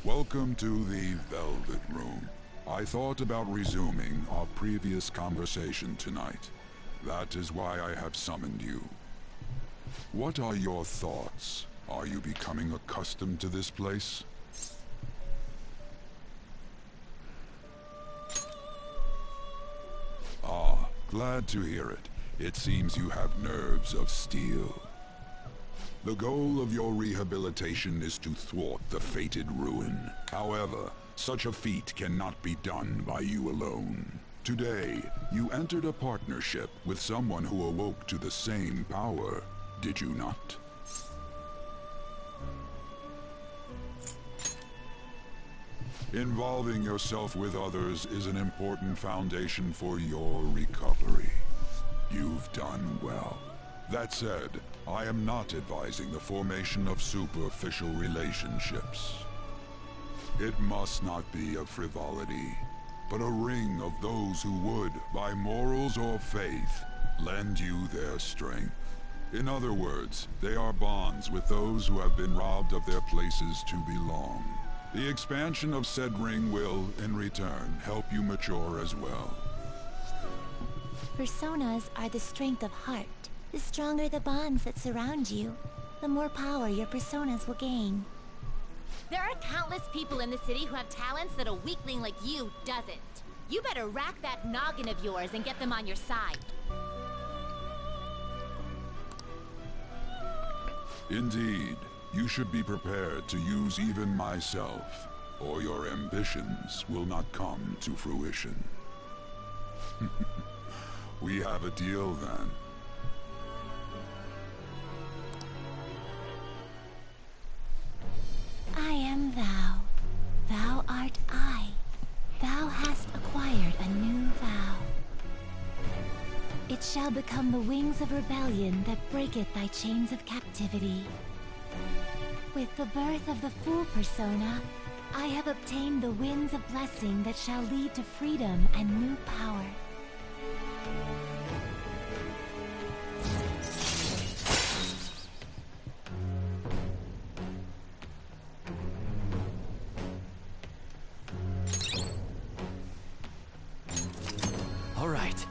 Welcome to the Velvet Room. I thought about resuming our previous conversation tonight. That is why I have summoned you. What are your thoughts? Are you becoming accustomed to this place? Ah, glad to hear it. It seems you have nerves of steel. The goal of your rehabilitation is to thwart the fated ruin. However, such a feat cannot be done by you alone. Today, you entered a partnership with someone who awoke to the same power, did you not? Involving yourself with others is an important foundation for your recovery. You've done well. That said, I am not advising the formation of superficial relationships. It must not be a frivolity, but a ring of those who would, by morals or faith, lend you their strength. In other words, they are bonds with those who have been robbed of their places to belong. The expansion of said ring will, in return, help you mature as well. Personas are the strength of heart. The stronger the bonds that surround you, the more power your personas will gain. There are countless people in the city who have talents that a weakling like you doesn't. You better rack that noggin of yours and get them on your side. Indeed, you should be prepared to use even myself, or your ambitions will not come to fruition. We have a deal then. I am thou. Thou art I. Thou hast acquired a new vow. It shall become the wings of rebellion that breaketh thy chains of captivity. With the birth of the Fool persona, I have obtained the winds of blessing that shall lead to freedom and new power. All right.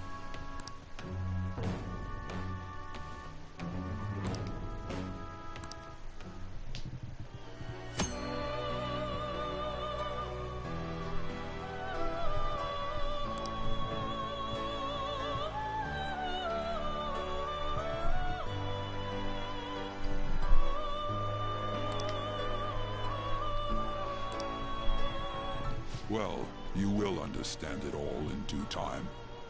Well, you will understand it all in due time.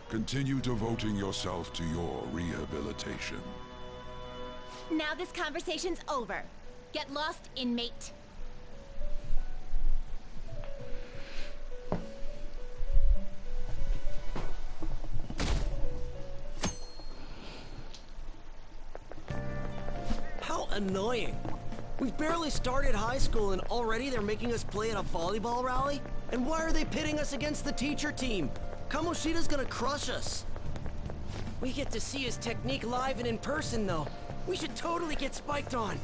Continue devoting yourself to your rehabilitation. Now this conversation's over. Get lost, inmate. How annoying. We've barely started high school and already they're making us play at a volleyball rally? And why are they pitting us against the teacher team? Kamoshida's gonna crush us. We get to see his technique live and in person, though. We should totally get spiked on.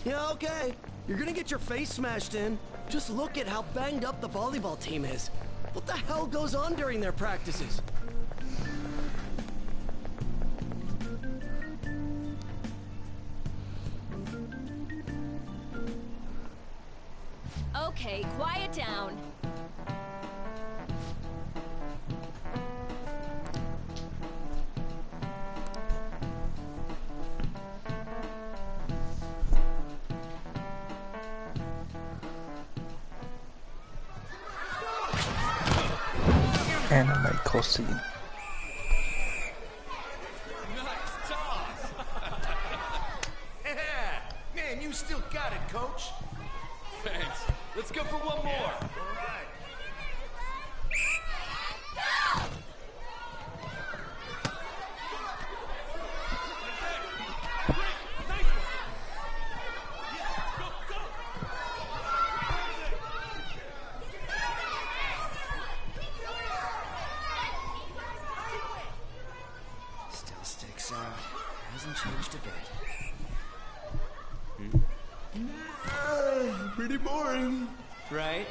Yeah, okay. You're gonna get your face smashed in. Just look at how banged up the volleyball team is. What the hell goes on during their practices? Okay, quiet down. Anime cutscene. Nice toss! Yeah! Man, you still got it, coach. Thanks. Let's go for one more. All right. Still sticks out. Hasn't changed a bit. Pretty boring. Right?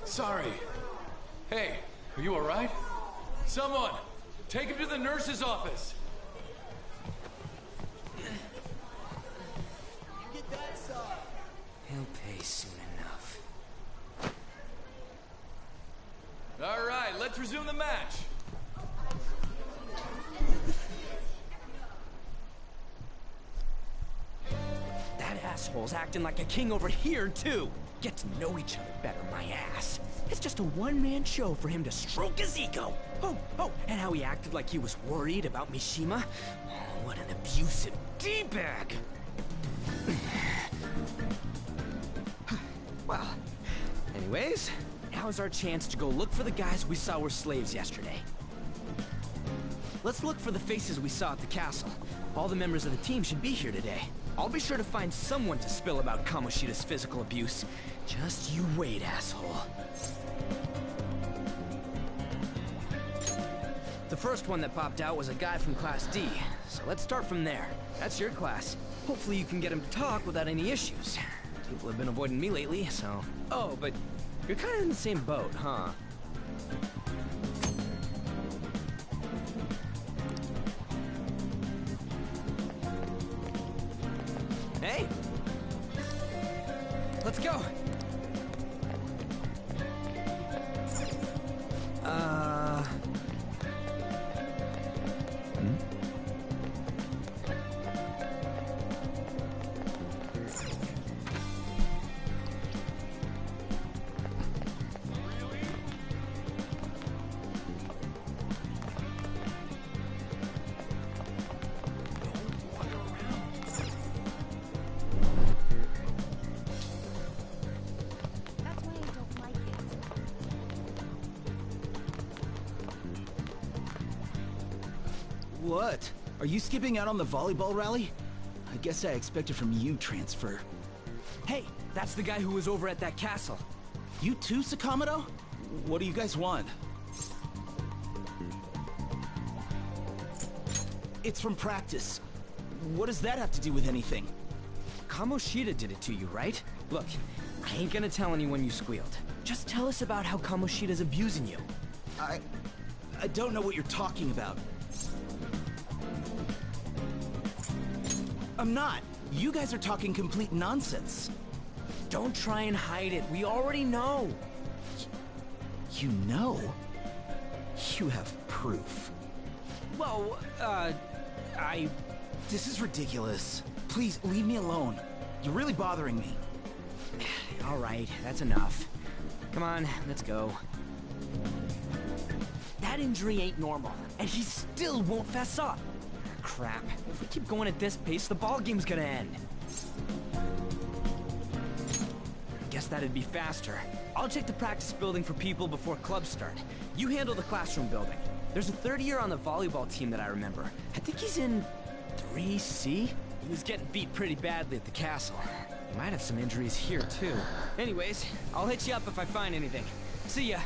Sorry. Hey, are you alright? Someone, take him to the nurse's office. He'll pay soon enough. Alright, let's resume the match. That asshole's acting like a king over here, too. Get to know each other better, my ass. It's just a one-man show for him to stroke his ego. Oh, and how he acted like he was worried about Mishima. Oh, what an abusive D-bag. Well, anyways, now's our chance to go look for the guys we saw were slaves yesterday. Let's look for the faces we saw at the castle. All the members of the team should be here today. I'll be sure to find someone to spill about Kamoshida's physical abuse. Just you wait, asshole. The first one that popped out was a guy from Class D, so let's start from there. That's your class. Hopefully you can get him to talk without any issues. People have been avoiding me lately, so... Oh, but you're kind of in the same boat, huh? Hey! Let's go! That's why I don't like it. What? Are you skipping out on the volleyball rally? I guess I expected from you, Transfer. Hey, that's the guy who was over at that castle. You too, Sakamoto? What do you guys want? It's from practice. What does that have to do with anything? Kamoshida did it to you, right? Look, I ain't gonna tell anyone you squealed. Just tell us about how Kamoshida's abusing you. I don't know what you're talking about. I'm not. You guys are talking complete nonsense. Don't try and hide it. We already know. You know? You have proof. Well, This is ridiculous. Please, leave me alone. You're really bothering me. All right, that's enough. Come on, let's go. That injury ain't normal, and he still won't fess up. Crap. If we keep going at this pace, the ball game's gonna end. Guess that'd be faster. I'll check the practice building for people before clubs start. You handle the classroom building. There's a third year on the volleyball team that I remember. I think he's in 3C? He was getting beat pretty badly at the castle. He might have some injuries here, too. Anyways, I'll hit you up if I find anything. See ya.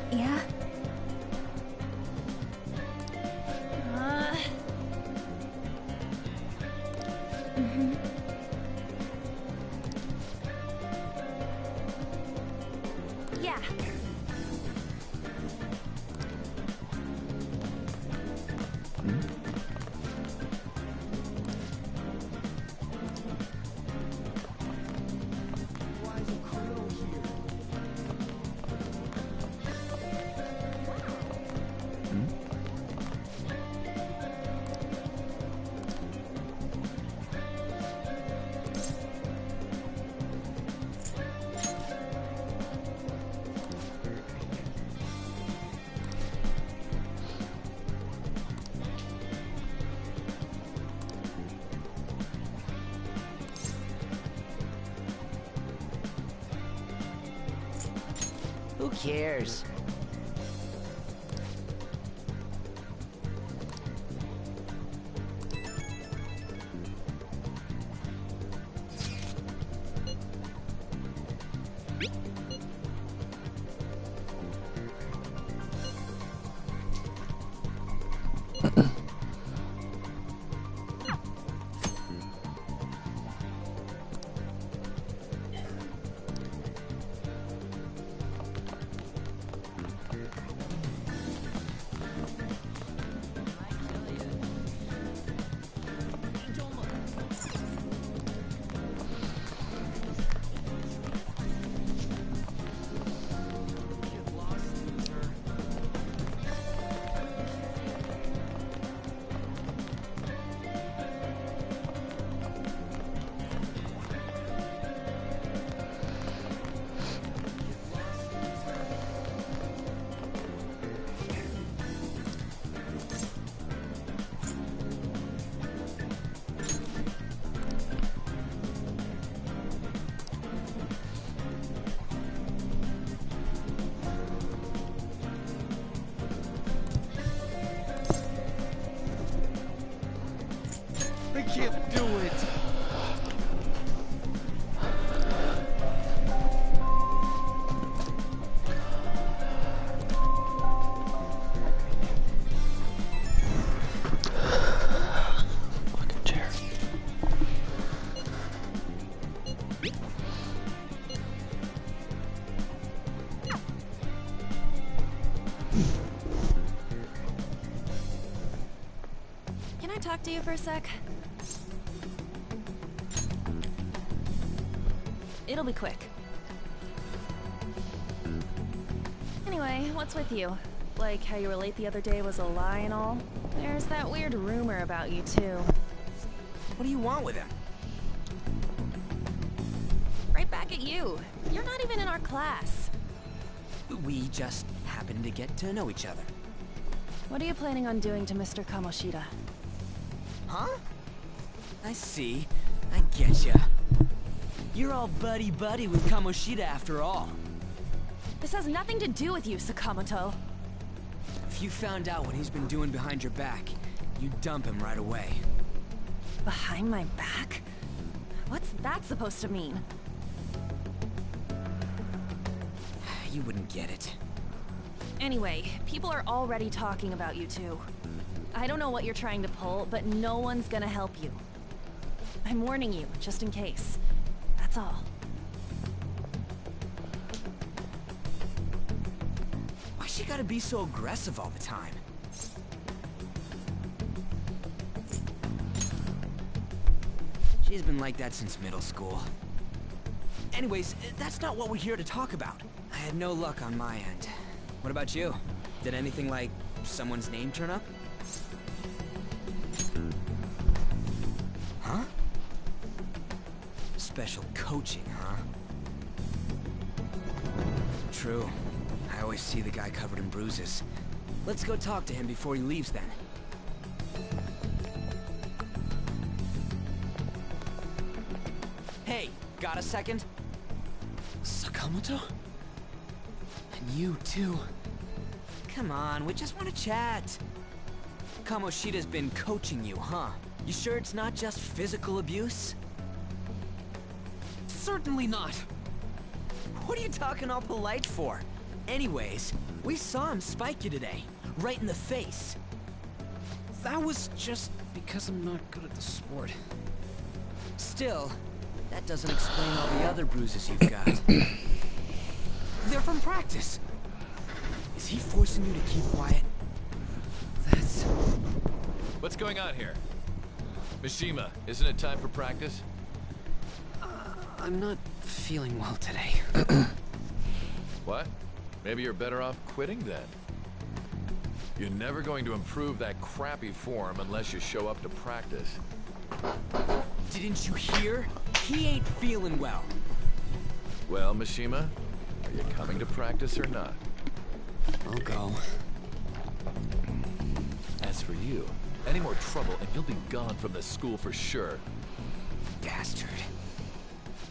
Yeah? Yeah. Who cares? I can't do it. Fucking chair. Can I talk to you for a sec? It'll be quick. Anyway, what's with you? Like how you were late the other day was a lie and all? There's that weird rumor about you too. What do you want with him? Right back at you. You're not even in our class. We just happened to get to know each other. What are you planning on doing to Mr. Kamoshida? Huh? I see. I getcha. You're all buddy-buddy with Kamoshida after all. This has nothing to do with you, Sakamoto. If you found out what he's been doing behind your back, you'd dump him right away. Behind my back? What's that supposed to mean? You wouldn't get it. Anyway, people are already talking about you two. I don't know what you're trying to pull, but no one's gonna help you. I'm warning you, just in case. That's all. Why she gotta be so aggressive all the time? She's been like that since middle school. Anyways, that's not what we're here to talk about. I had no luck on my end. What about you? Did anything like someone's name turn up? Huh? Special coaching, huh? True. I always see the guy covered in bruises. Let's go talk to him before he leaves then. Hey, got a second? Sakamoto? And you, too. Come on, we just want to chat. Kamoshida's been coaching you, huh? You sure it's not just physical abuse? Certainly not. What are you talking all polite for? Anyways, we saw him spike you today. Right in the face. That was just because I'm not good at the sport. Still, that doesn't explain all the other bruises you've got. They're from practice. Is he forcing you to keep quiet? That's... What's going on here? Mishima, isn't it time for practice? I'm not feeling well today. What? Maybe you're better off quitting then. You're never going to improve that crappy form unless you show up to practice. Didn't you hear? He ain't feeling well. Well, Mishima, are you coming to practice or not? I'll go. As for you, any more trouble and you'll be gone from this school for sure. Bastard.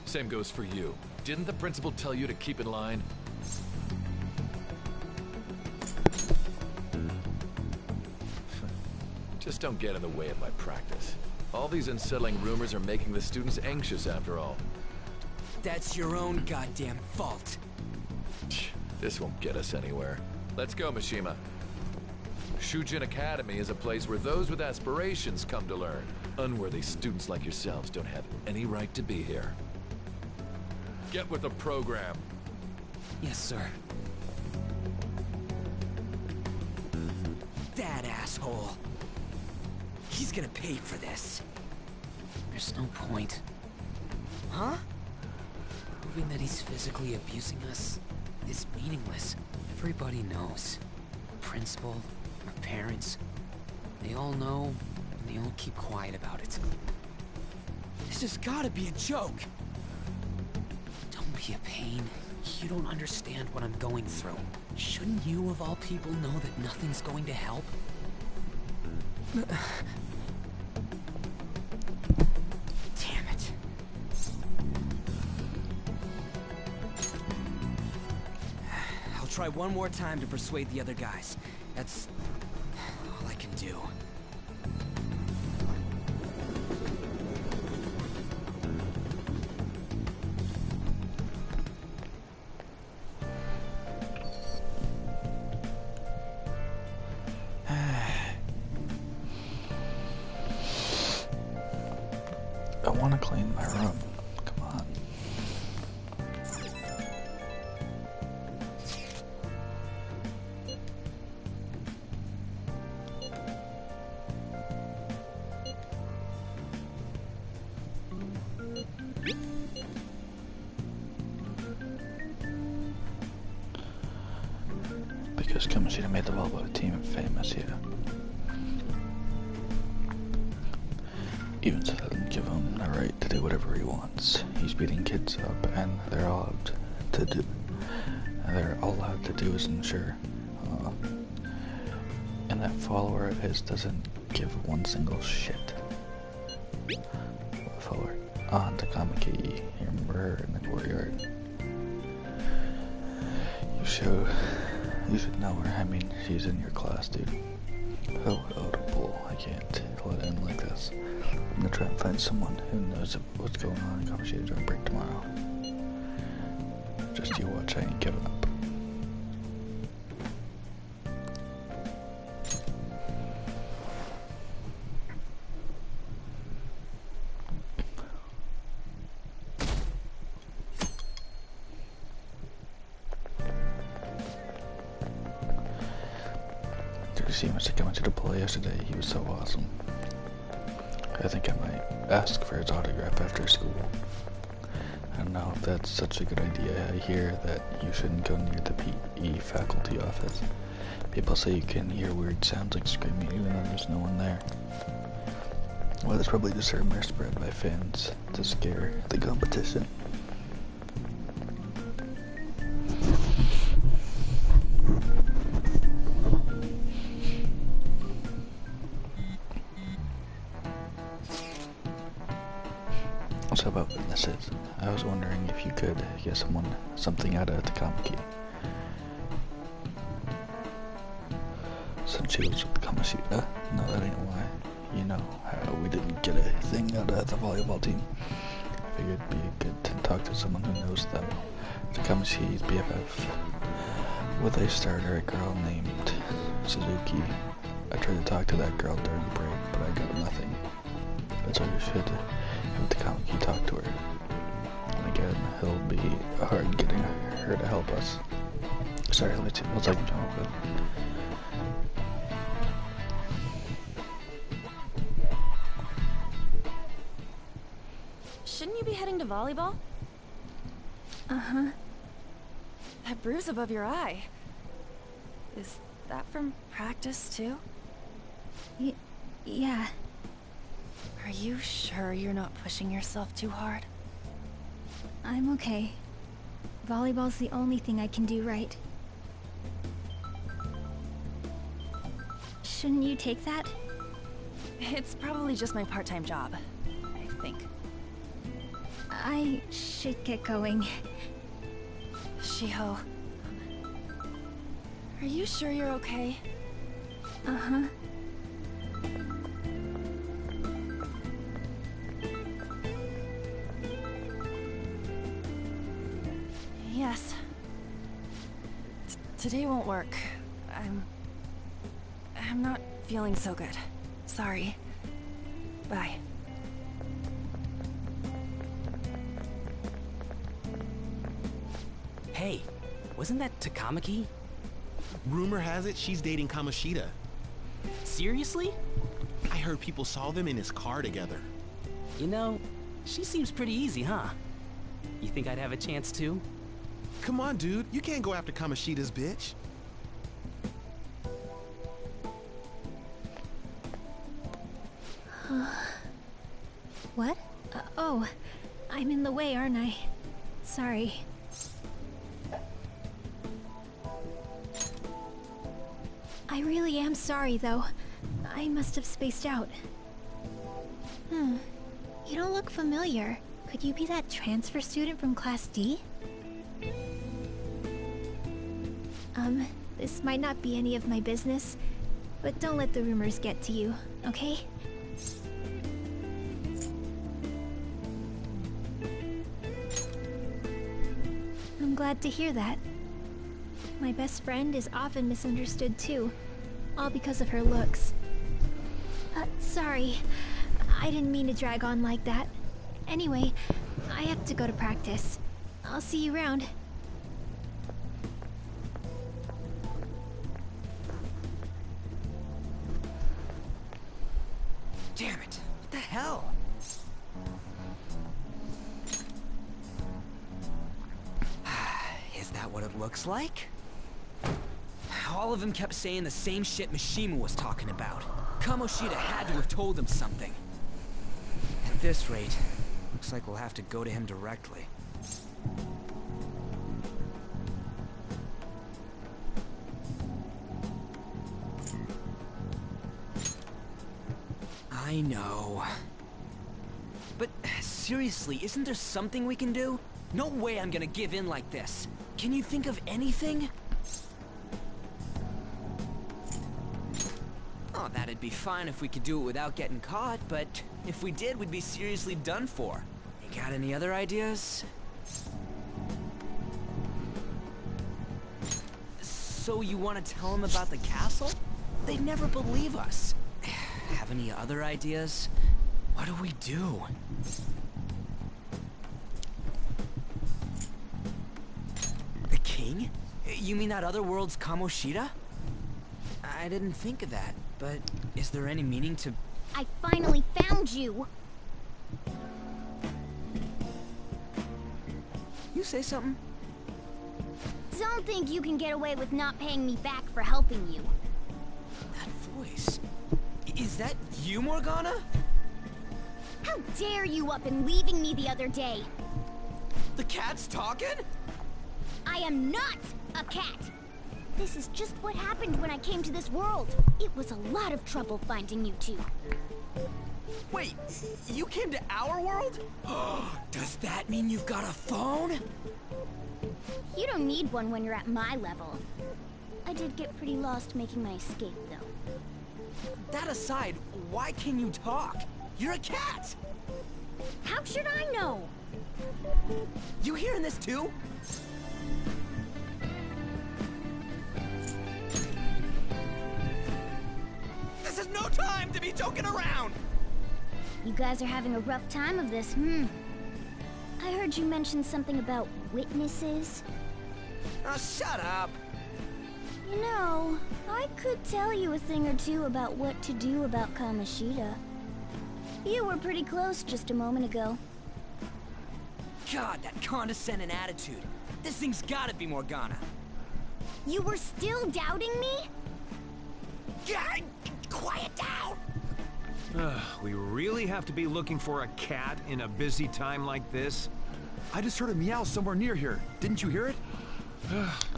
Same goes for you. Didn't the principal tell you to keep in line? Just don't get in the way of my practice. All these unsettling rumors are making the students anxious after all. That's your own goddamn fault. This won't get us anywhere. Let's go, Mishima. Shujin Academy is a place where those with aspirations come to learn. Unworthy students like yourselves don't have any right to be here. Get with the program. Yes, sir. That asshole. He's gonna pay for this. There's no point. Huh? Proving that he's physically abusing us is meaningless. Everybody knows. The principal, our parents, they all know, and they all keep quiet about it. This has gotta be a joke. Don't be a pain. You don't understand what I'm going through. Shouldn't you, of all people, know that nothing's going to help? Damn it. I'll try one more time to persuade the other guys. That's all I can do. I want to clean my room. Come on. Because Kamoshida made the volleyball team famous, yeah. Even so, that doesn't give him the right to do whatever he wants. He's beating kids up, and they're allowed to do. They're all allowed to do is ensure. And that follower of his doesn't give one single shit. What follower? Takamaki. You remember her in the courtyard? You should know her. I mean, she's in your class, dude. Oh, bull. I can't let it end like this. I'm gonna try and find someone who knows what's going on in Kamoshida during break tomorrow. Just you watch, I ain't giving up. Did you see Mr. Kamoshida play yesterday? He was so awesome. I think I might ask for his autograph after school. I don't know if that's such a good idea. I hear that you shouldn't go near the PE faculty office. People say you can hear weird sounds like screaming even though there's no one there. Well, it's probably just a rumor spread by fans to scare the competition. Also about witnesses, I was wondering if you could get something out of Takamaki. Since she was with Kamoshida, no, that ain't why. You know how we didn't get a thing out of the volleyball team. I figured it'd be good to talk to someone who knows them. Takamashi's BFF with a starter, a girl named Suzuki. I tried to talk to that girl during break, but I got nothing. That's why we should have Takamaki talk to her. And again, it'll be hard getting her to help us. Sorry, let me see what else I can come up with. Shouldn't you be heading to volleyball? Uh-huh. That bruise above your eye. Is that from practice, too? Yeah. Are you sure you're not pushing yourself too hard? I'm okay. Volleyball's the only thing I can do right. Shouldn't you take that? It's probably just my part-time job, I think. I should get going. Shiho. Are you sure you're okay? Uh-huh. Yes. Today won't work. I'm not feeling so good. Sorry. Bye. Hey, wasn't that Takamaki? Rumor has it she's dating Kamoshida. Seriously? I heard people saw them in his car together. You know, she seems pretty easy, huh? You think I'd have a chance too? Come on, dude. You can't go after Kamoshida's bitch. What? Oh, I'm in the way, aren't I? Sorry. I really am sorry, though. I must have spaced out. You don't look familiar. Could you be that transfer student from Class D? This might not be any of my business, but don't let the rumors get to you, okay? I'm glad to hear that. My best friend is often misunderstood too, all because of her looks. Sorry. I didn't mean to drag on like that. Anyway, I have to go to practice. I'll see you around. Damn it! What the hell? Is that what it looks like? All of them kept saying the same shit Mishima was talking about. Kamoshida had to have told him something. At this rate, looks like we'll have to go to him directly. I know. But seriously, isn't there something we can do? No way I'm gonna give in like this. Can you think of anything? Oh, that'd be fine if we could do it without getting caught, but if we did, we'd be seriously done for. You got any other ideas? So you want to tell them about the castle? They'd never believe us. Have any other ideas? What do we do? The king? You mean that other world's Kamoshida? I didn't think of that, but is there any meaning to... I finally found you! You say something? Don't think you can get away with not paying me back for helping you. That voice... Is that you, Morgana? How dare you up and leaving me the other day? The cat's talking? I am not a cat! This is just what happened when I came to this world. It was a lot of trouble finding you two. Wait, you came to our world? Does that mean you've got a phone? You don't need one when you're at my level. I did get pretty lost making my escape, though. That aside, why can you talk? You're a cat! How should I know? You hearing this too? This is no time to be joking around! You guys are having a rough time of this, I heard you mention something about witnesses. Oh, shut up! You know, I could tell you a thing or two about what to do about Kamoshida. You were pretty close just a moment ago. God, that condescending attitude. This thing's gotta be Morgana. You were still doubting me? God, quiet down! We really have to be looking for a cat in a busy time like this? I just heard a meow somewhere near here. Didn't you hear it?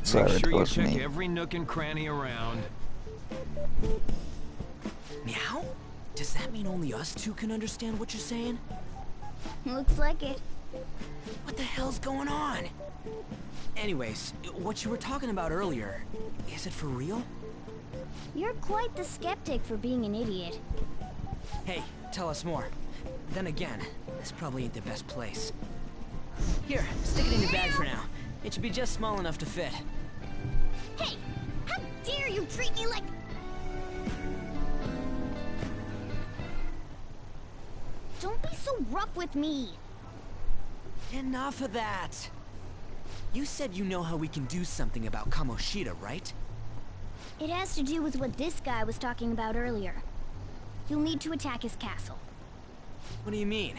Sorry, Make sure you was check me. every nook and cranny around. Meow? Does that mean only us two can understand what you're saying? Looks like it. What the hell's going on? Anyways, what you were talking about earlier, is it for real? You're quite the skeptic for being an idiot. Hey, tell us more. Then again, this probably ain't the best place. Here, stick it in your bag for now. It should be just small enough to fit. Hey! How dare you treat me like... Don't be so rough with me! Enough of that! You said you know how we can do something about Kamoshida, right? It has to do with what this guy was talking about earlier. You'll need to attack his castle. What do you mean?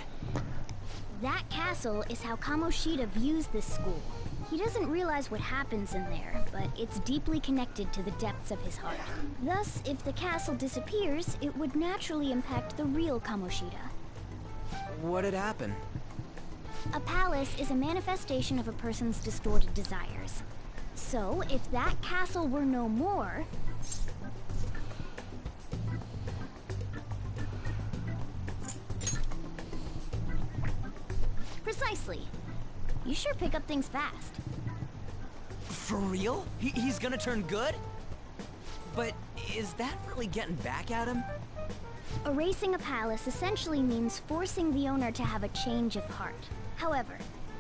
That castle is how Kamoshida views this school. He doesn't realize what happens in there, but it's deeply connected to the depths of his heart. Thus, if the castle disappears, it would naturally impact the real Kamoshida. What'd happen? A palace is a manifestation of a person's distorted desires. So, if that castle were no more... Precisely. You sure pick up things fast. For real? He's gonna turn good? But is that really getting back at him? Erasing a palace essentially means forcing the owner to have a change of heart. However,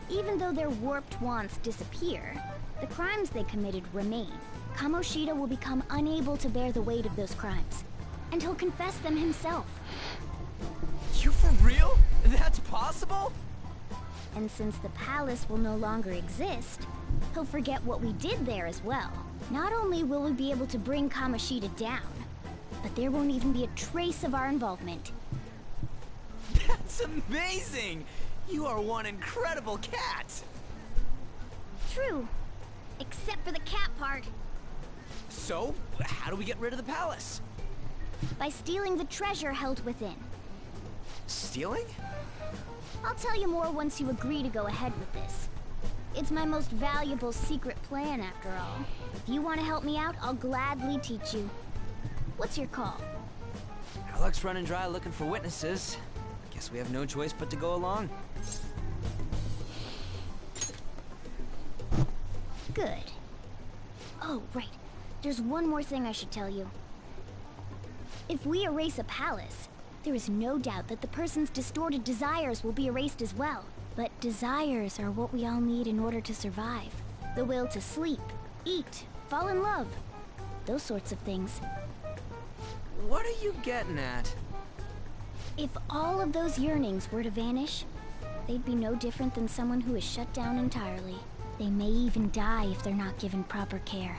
even though their warped wants disappear, the crimes they committed remain. Kamoshida will become unable to bear the weight of those crimes, and he'll confess them himself. You for real? That's possible? And since the palace will no longer exist, he'll forget what we did there as well. Not only will we be able to bring Kamoshida down, but there won't even be a trace of our involvement. That's amazing! You are one incredible cat! True. Except for the cat part. So, how do we get rid of the palace? By stealing the treasure held within. Stealing? I'll tell you more once you agree to go ahead with this. It's my most valuable secret plan, after all. If you want to help me out, I'll gladly teach you. What's your call? Our luck's running dry looking for witnesses. Guess we have no choice but to go along. Good. Oh, right. There's one more thing I should tell you. If we erase a palace, there is no doubt that the person's distorted desires will be erased as well. But desires are what we all need in order to survive. The will to sleep, eat, fall in love. Those sorts of things. What are you getting at? If all of those yearnings were to vanish, they'd be no different than someone who is shut down entirely. They may even die if they're not given proper care.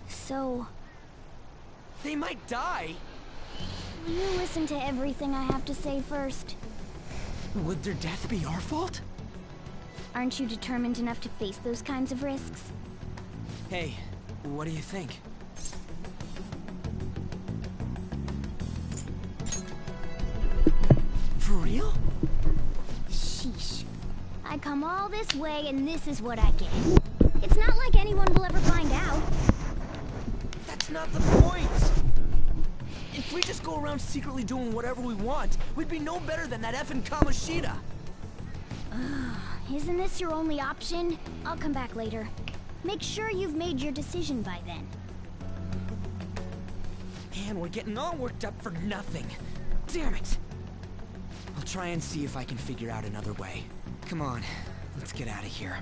So... They might die? Will you listen to everything I have to say first? Would their death be our fault? Aren't you determined enough to face those kinds of risks? Hey, what do you think? For real? Sheesh. I come all this way and this is what I get. It's not like anyone will ever find out. That's not the point! If we just go around secretly doing whatever we want, we'd be no better than that effing Kamoshida. Isn't this your only option? I'll come back later. Make sure you've made your decision by then. Man, we're getting all worked up for nothing. Damn it! I'll try and see if I can figure out another way. Come on, let's get out of here.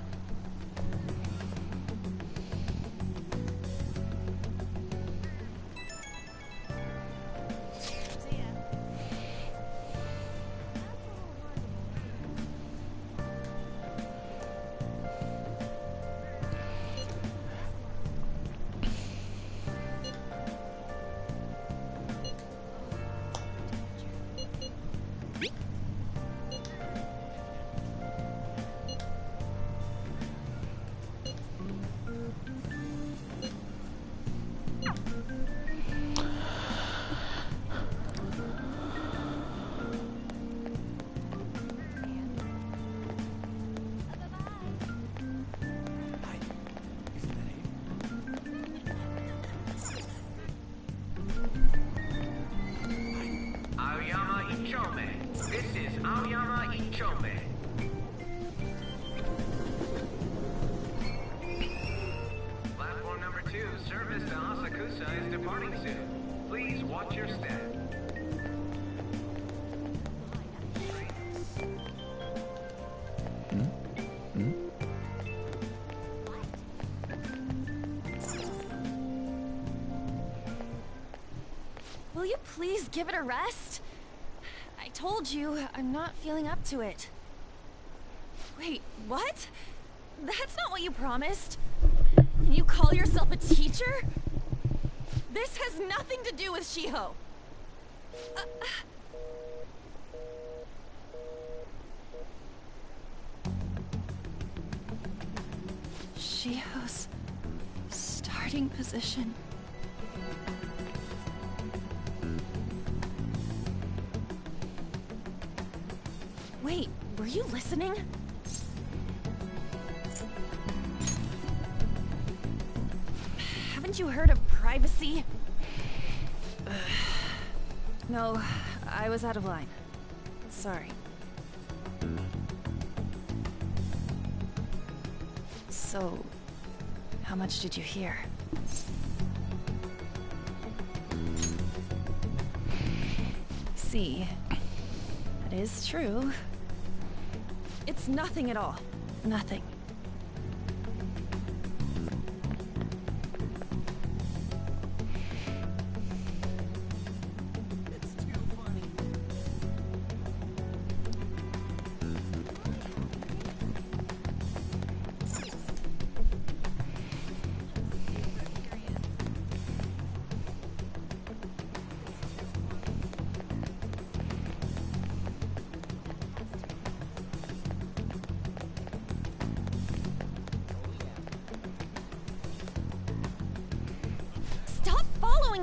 Platform number 2, service to Asakusa is departing soon. Please watch your step. Will you please give it a rest? I told you, I'm not feeling up to it. Wait, what? That's not what you promised. And you call yourself a teacher? This has nothing to do with Shiho. Shiho's starting position. Wait, were you listening? Haven't you heard of privacy? No, I was out of line. Sorry. So, how much did you hear? See, that is true. It's nothing at all. Nothing.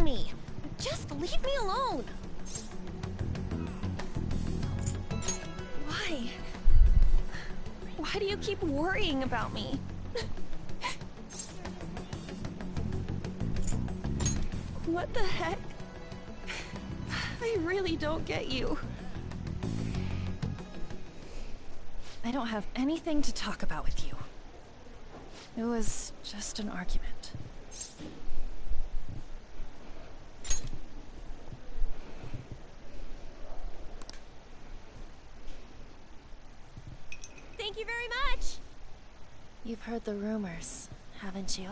Me. Just leave me alone. Why? Why do you keep worrying about me? What the heck? I really don't get you. I don't have anything to talk about with you. It was just an argument. Thank you very much! You've heard the rumors, haven't you?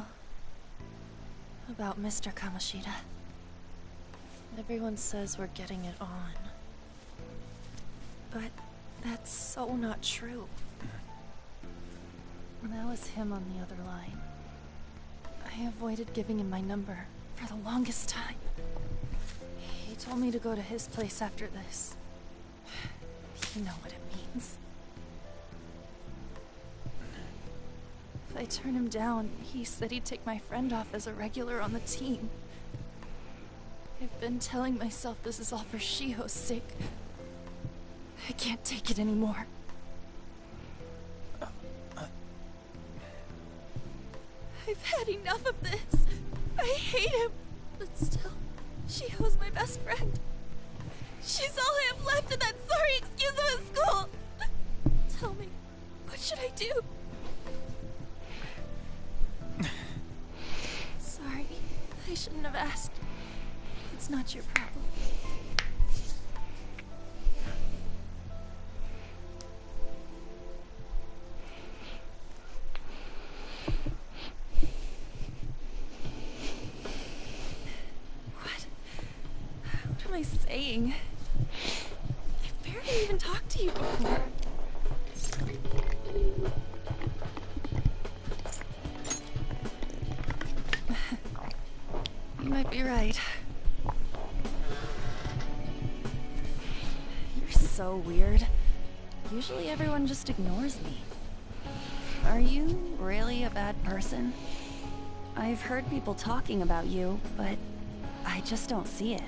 About Mr. Kamoshida. Everyone says we're getting it on. But that's so not true. That was him on the other line. I avoided giving him my number for the longest time. He told me to go to his place after this. You know what it means. If I turn him down, he said he'd take my friend off as a regular on the team. I've been telling myself this is all for Shiho's sake. I can't take it anymore. I've had enough of this. I hate him, but still, Shiho's my best friend. She's all I have left in that sorry excuse of a school. Tell me, what should I do? Sorry, I shouldn't have asked. It's not your problem. What am I saying? I've barely even talked to you before. You might be right. You're so weird. Usually everyone just ignores me. Are you really a bad person? I've heard people talking about you, but I just don't see it.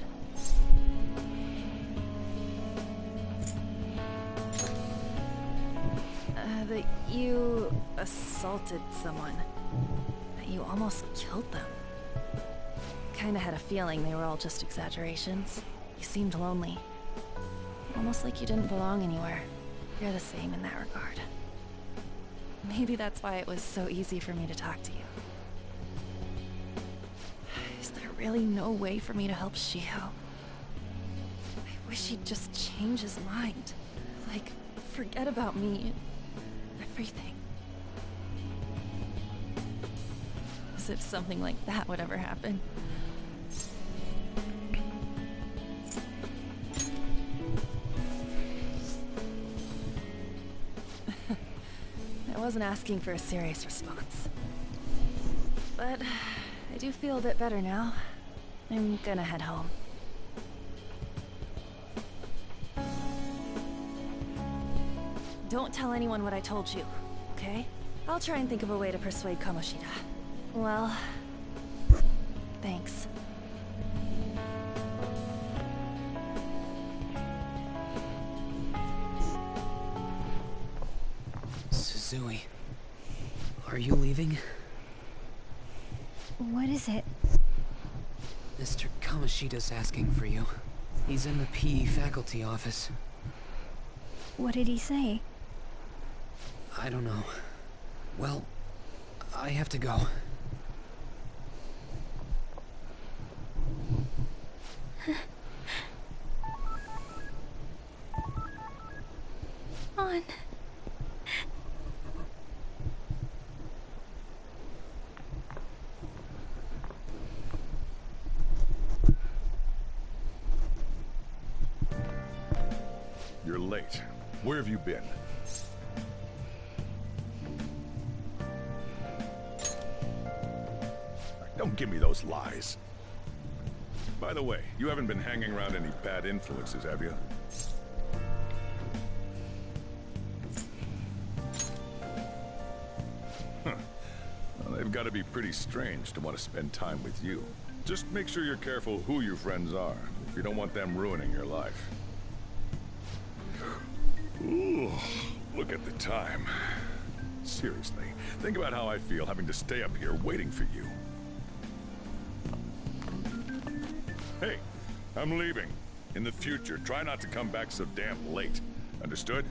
That you assaulted someone. That you almost killed them. Kinda had a feeling they were all just exaggerations. You seemed lonely. Almost like you didn't belong anywhere. You're the same in that regard. Maybe that's why it was so easy for me to talk to you. Is there really no way for me to help Shiho? I wish he'd just change his mind. Like, forget about me. Everything. As if something like that would ever happen. I wasn't asking for a serious response. But I do feel a bit better now. I'm gonna head home. Don't tell anyone what I told you, okay? I'll try and think of a way to persuade Kamoshida. Well, thanks. Suzui, are you leaving? What is it? Mr. Kamoshida's asking for you. He's in the PE faculty office. What did he say? I don't know. Well, I have to go. On. You're late. Where have you been? Don't give me those lies. By the way, you haven't been hanging around any bad influences, have you? Huh. Well, they've got to be pretty strange to want to spend time with you. Just make sure you're careful who your friends are, if you don't want them ruining your life. Ooh, look at the time. Seriously, think about how I feel having to stay up here waiting for you. Hey, I'm leaving. In the future, try not to come back so damn late. Understood?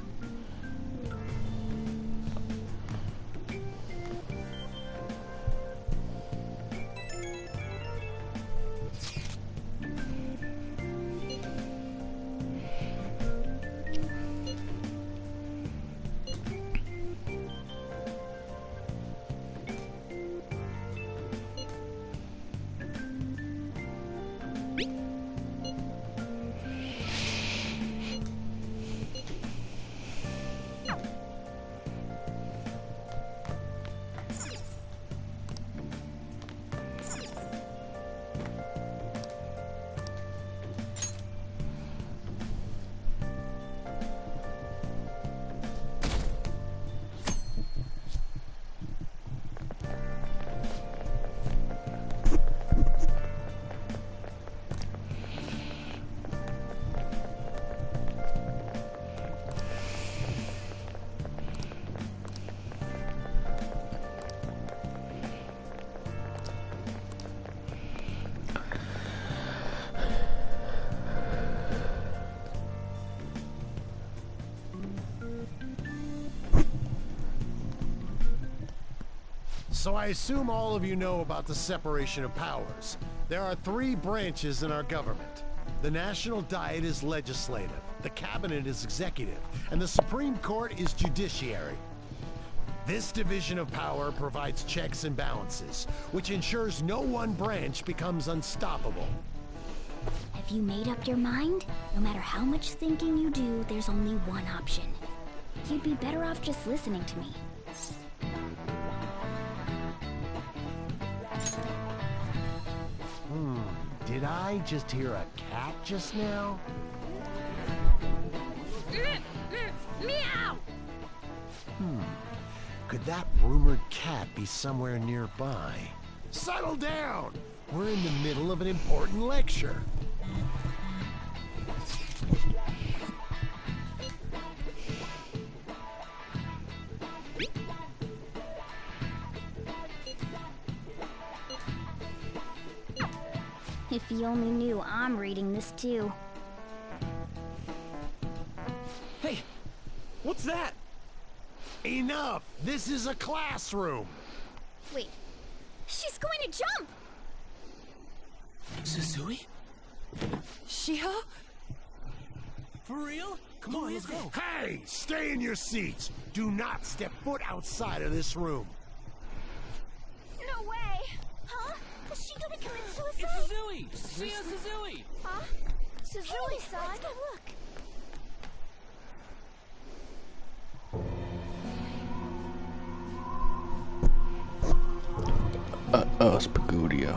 So I assume all of you know about the separation of powers. There are 3 branches in our government. The National Diet is legislative, the Cabinet is executive, and the Supreme Court is judiciary. This division of power provides checks and balances, which ensures no one branch becomes unstoppable. Have you made up your mind? No matter how much thinking you do, there's only one option. You'd be better off just listening to me. Did I just hear a cat just now? Meow! Could that rumored cat be somewhere nearby? Settle down! We're in the middle of an important lecture. If you only knew I'm reading this too. Hey, what's that? Enough! This is a classroom! Wait, she's going to jump! Suzui? Shiho? For real? Come on, let's go. Hey! Stay in your seats! Do not step foot outside of this room! No way! Huh? Is she gonna commit suicide? It's Suzui! Shio Suzui! Huh? Suzui-san? Let's go look. Spagudio.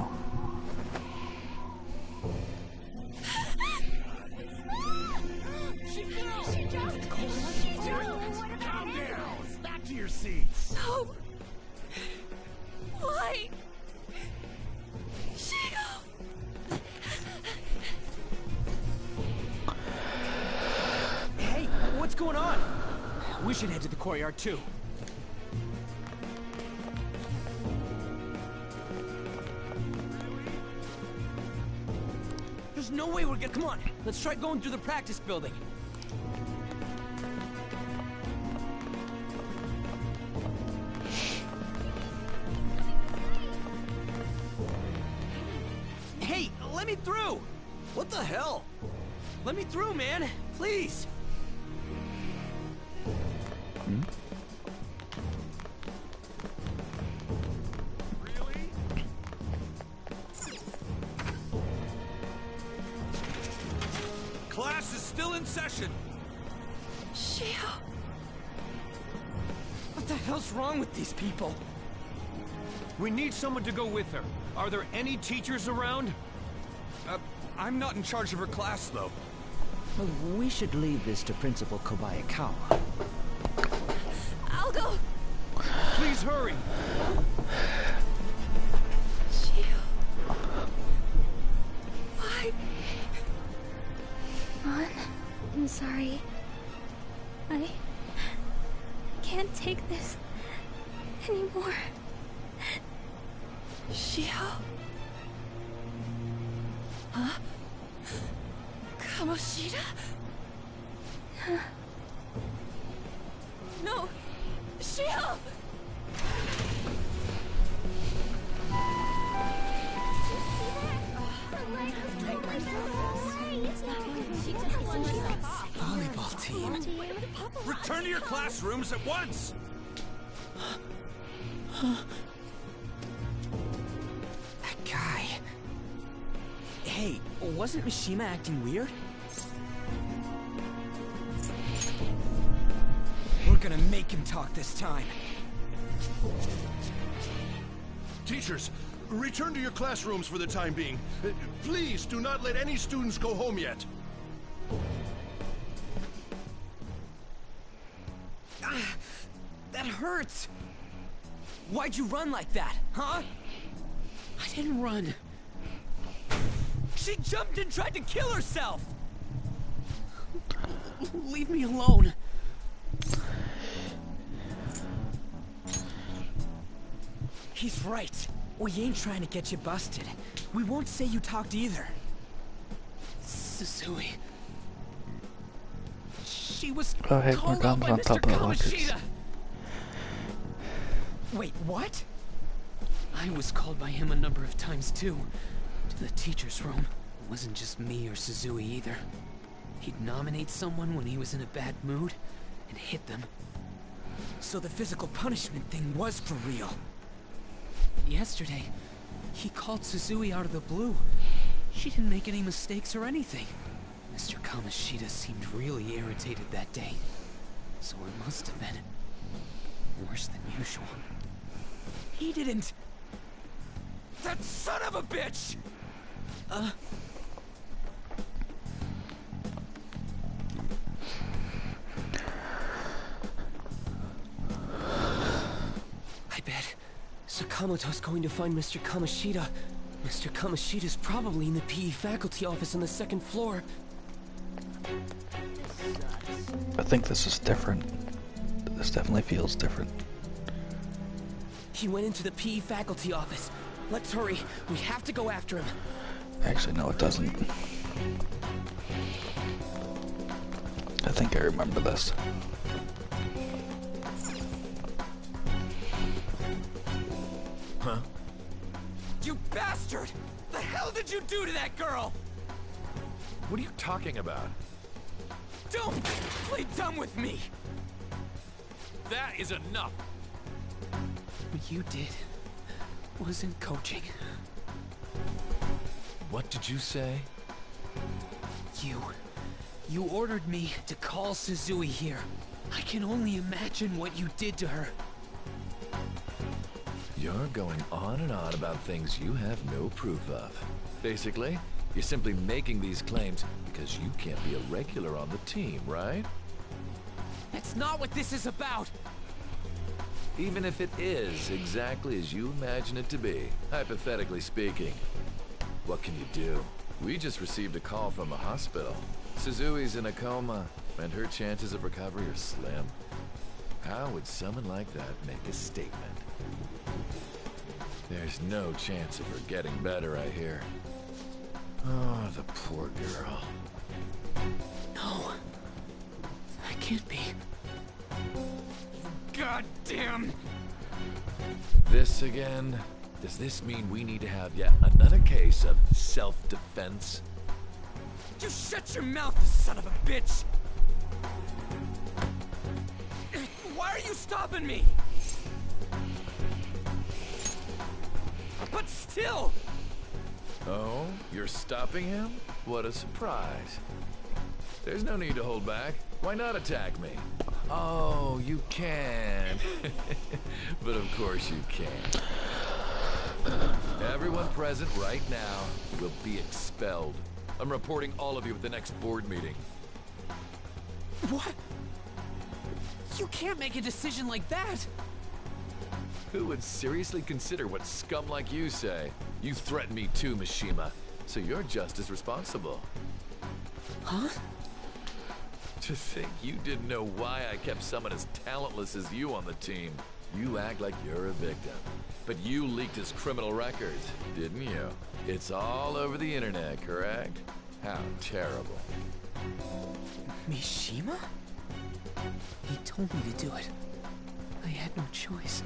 She jumped! Calm down! Back to your seats! No! Why? Shio! Hey, what's going on? We should head to the courtyard too. There's no way we're gonna... Come on, let's try going through the practice building. Hey, let me through! What the hell? Let me through, man! Please! Class is still in session. Shio! What the hell's wrong with these people? We need someone to go with her. Are there any teachers around? I'm not in charge of her class, though. Well, we should leave this to Principal Kobayakawa. I'll go! Please hurry! Shio... Why? Ron, I'm sorry. I can't take this anymore. Shio? Huh? Kamoshida? No! Shio! Volleyball team. Return to your classrooms at once! That guy... Hey, wasn't Mishima acting weird? We're gonna make him talk this time. Teachers, return to your classrooms for the time being. Please do not let any students go home yet. That hurts! Why'd you run like that, huh? I didn't run. She jumped and tried to kill herself! Leave me alone. He's right. We ain't trying to get you busted. We won't say you talked either. Suzui. She was Oh, hey, called more out guns by on Mr. top of the lockers. Kamoshida. Wait, what? I was called by him a number of times too. To the teacher's room. It wasn't just me or Suzui either. He'd nominate someone when he was in a bad mood and hit them. So the physical punishment thing was for real. Yesterday, he called Suzui out of the blue. She didn't make any mistakes or anything. Mr. Kamoshida seemed really irritated that day. So it must have been worse than usual. He didn't... That son of a bitch! I bet Sakamoto's going to find Mr. Kamoshida. Mr. Kamoshida's probably in the PE faculty office on the second floor. I think this is different. This definitely feels different. He went into the PE faculty office. Let's hurry. We have to go after him. Actually, no, it doesn't. I think I remember this. Huh? You bastard! The hell did you do to that girl? What are you talking about? Don't play dumb with me! That is enough! What you did wasn't coaching. What did you say? You ordered me to call Suzui here. I can only imagine what you did to her. You're going on and on about things you have no proof of. Basically, you're simply making these claims because you can't be a regular on the team, right? That's not what this is about! Even if it is exactly as you imagine it to be, hypothetically speaking, what can you do? We just received a call from a hospital. Suzui's in a coma, and her chances of recovery are slim. How would someone like that make a statement? There's no chance of her getting better, I hear. Oh, the poor girl. No. I can't be. God damn! This again? Does this mean we need to have yet another case of self-defense? You shut your mouth, you son of a bitch! Why are you stopping me? But still! Oh, you're stopping him? What a surprise. There's no need to hold back. Why not attack me? Oh, you can. But of course you can. Everyone present right now will be expelled. I'm reporting all of you at the next board meeting. What? You can't make a decision like that! Who would seriously consider what scum like you say? You threatened me too, Mishima, so you're just as responsible. Huh? To think you didn't know why I kept someone as talentless as you on the team. You act like you're a victim. But you leaked his criminal records, didn't you? It's all over the internet, correct? How terrible. Mishima? He told me to do it. I had no choice.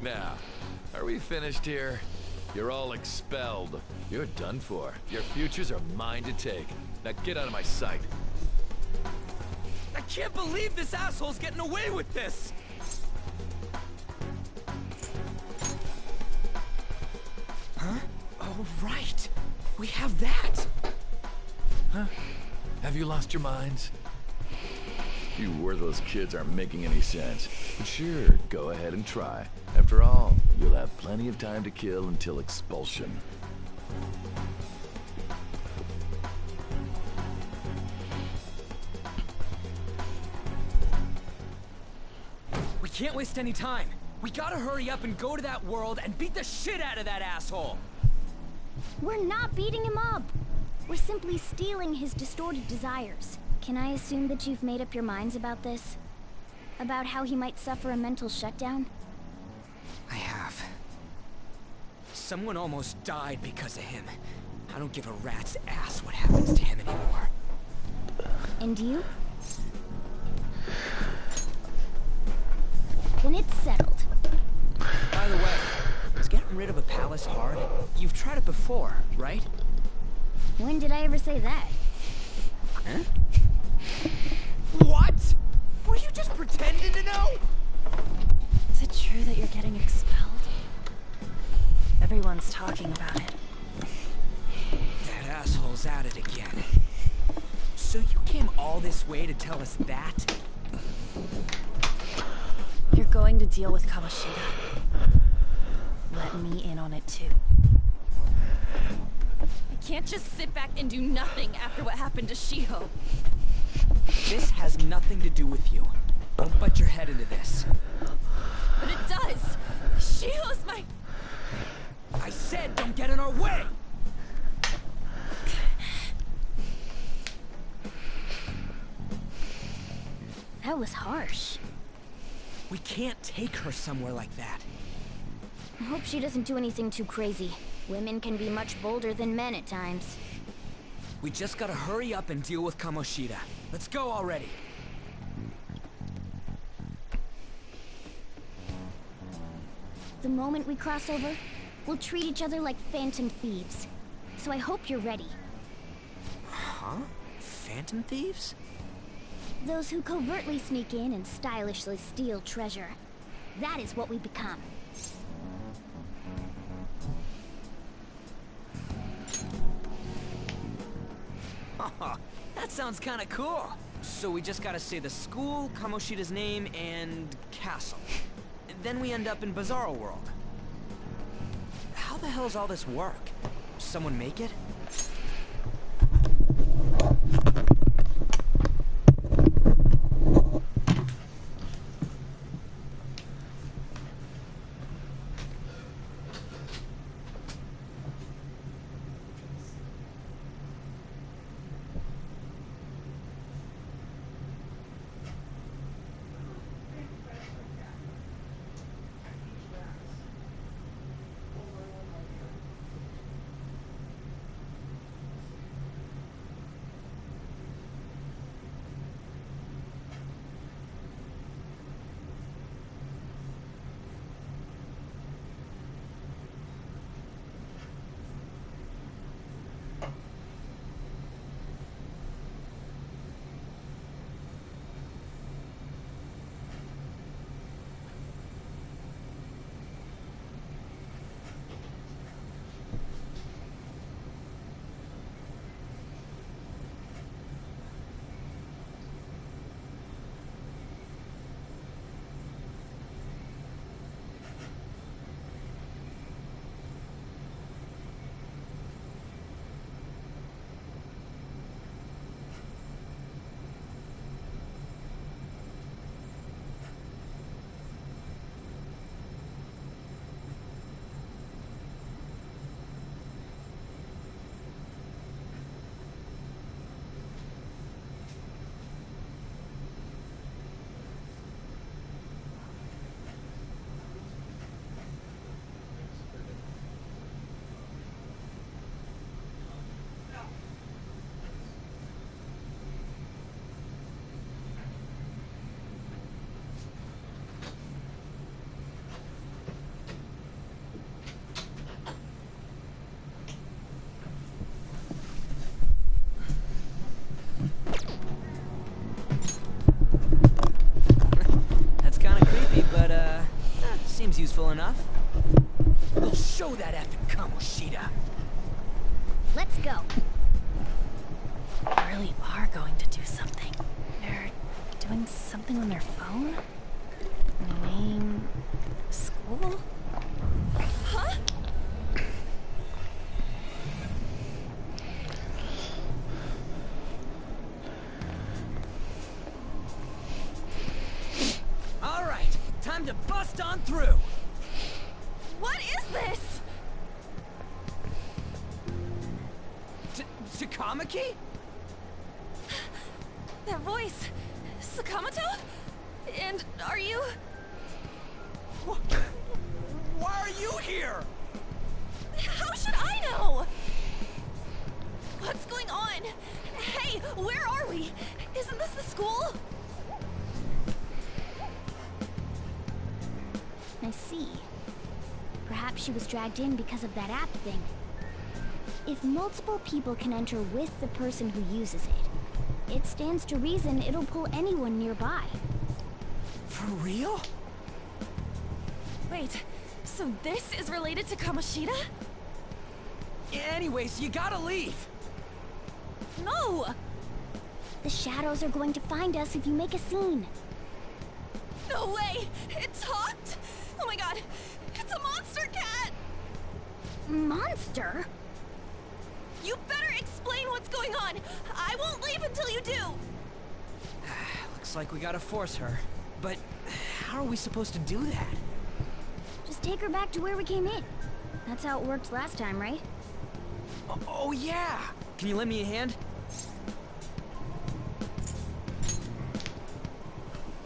Now, are we finished here? You're all expelled. You're done for. Your futures are mine to take. Now get out of my sight. I can't believe this asshole's getting away with this! Huh? Oh, right. We have that! Huh? Have you lost your minds? You worthless kids aren't making any sense. But sure, go ahead and try. After all, you'll have plenty of time to kill until expulsion. We can't waste any time. We gotta hurry up and go to that world and beat the shit out of that asshole! We're not beating him up! We're simply stealing his distorted desires. Can I assume that you've made up your minds about this? About how he might suffer a mental shutdown? I have. Someone almost died because of him. I don't give a rat's ass what happens to him anymore. And you? before, right? When did I ever say that? Huh? What? Were you just pretending to know? Is it true that you're getting expelled? Everyone's talking about it. That asshole's at it again. So you came all this way to tell us that? You're going to deal with Kamoshida. Let me in on it too. I can't just sit back and do nothing after what happened to Shiho. This has nothing to do with you. Don't butt your head into this. But it does! Shiho's my... I said don't get in our way! That was harsh. We can't take her somewhere like that. I hope she doesn't do anything too crazy. Women can be much bolder than men at times. We just gotta hurry up and deal with Kamoshida. Let's go already. The moment we cross over, we'll treat each other like phantom thieves. So I hope you're ready. Huh? Phantom thieves? Those who covertly sneak in and stylishly steal treasure. That is what we become. That sounds kinda cool. So we just gotta say the school, Kamoshida's name, and castle. And then we end up in Bizarro World. How the hell's all this work? Someone make it? Seems useful enough. We'll show that effing Kamoshida. Let's go. They really are going to do something. They're doing something on their phone? Name... school? Huh? All right, time to bust on through. What is this? Takamaki? That voice... Sakamoto? And are you... Why are you here? How should I know? What's going on? Hey, where are we? Isn't this the school? I see. Perhaps she was dragged in because of that app thing. If multiple people can enter with the person who uses it, it stands to reason it'll pull anyone nearby. For real? Wait, so this is related to Kamoshida? Anyways, you gotta leave. No! The shadows are going to find us if you make a scene. No way! It talked? Oh my god, it's a monster cat! Monster? You better explain what's going on! I won't leave until you do! Looks like we gotta force her. But how are we supposed to do that? Just take her back to where we came in. That's how it worked last time, right? Oh yeah! Can you lend me a hand?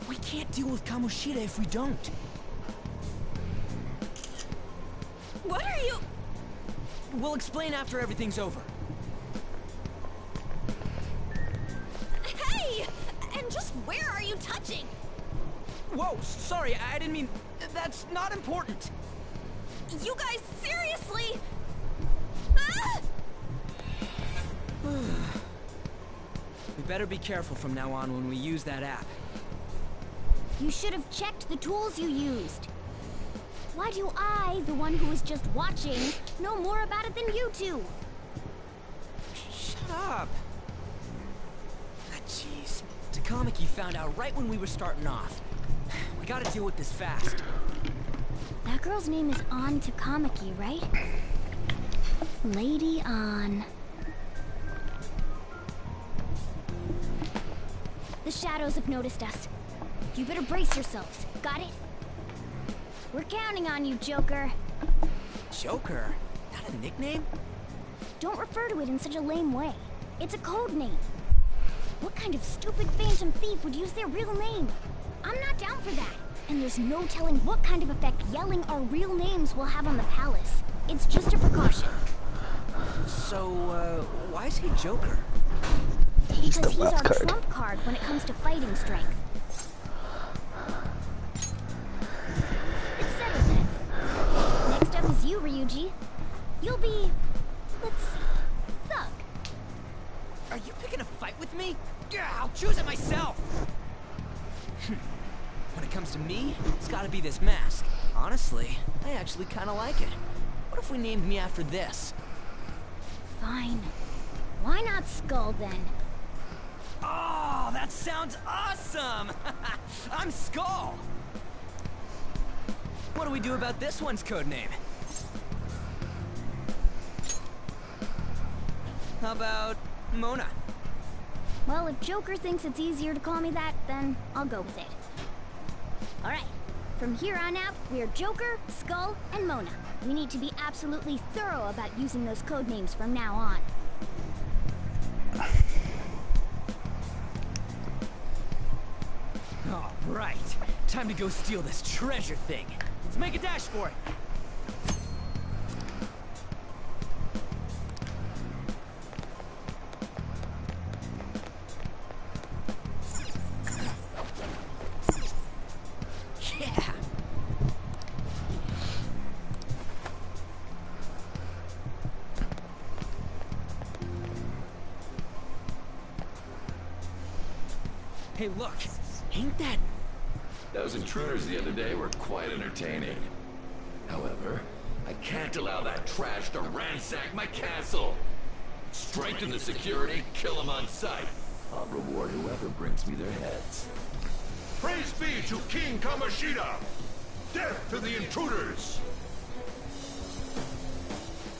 We can't deal with Kamoshida if we don't. What are you... We'll explain after everything's over. Hey! And just where are you touching? Whoa, sorry, I didn't mean... That's not important. You guys, seriously? Ah! We better be careful from now on when we use that app. You should have checked the tools you used. Why do I, the one who was just watching, know more about it than you two? Shut up! Jeez. Takamaki found out right when we were starting off. We gotta deal with this fast. That girl's name is Ann Takamaki, right? Lady Ann. The shadows have noticed us. You better brace yourselves. Got it? We're counting on you, Joker. Joker? That a nickname? Don't refer to it in such a lame way. It's a code name. What kind of stupid phantom thief would use their real name? I'm not down for that. And there's no telling what kind of effect yelling our real names will have on the palace. It's just a precaution. So, why is he Joker? Because he's our trump card when it comes to fighting strength. It's settled then. Next up is you, Ryuji. You'll be... let's see... Thug. Are you picking a fight with me? Yeah, I'll choose it myself! When it comes to me, it's gotta be this mask. Honestly, I actually kinda like it. What if we named me after this? Fine. Why not Skull, then? Oh, that sounds awesome! I'm Skull! What do we do about this one's codename? How about Mona? Well, if Joker thinks it's easier to call me that, then I'll go with it. Alright, from here on out, we're Joker, Skull, and Mona. We need to be absolutely thorough about using those codenames from now on. All right, time to go steal this treasure thing. Let's make a dash for it. Yeah. Hey, look. Ain't that... Those intruders the other day were quite entertaining. However, I can't allow that trash to ransack my castle. Strengthen the security, kill them on sight. I'll reward whoever brings me their heads. Praise be to King Kamoshida! Death to the intruders!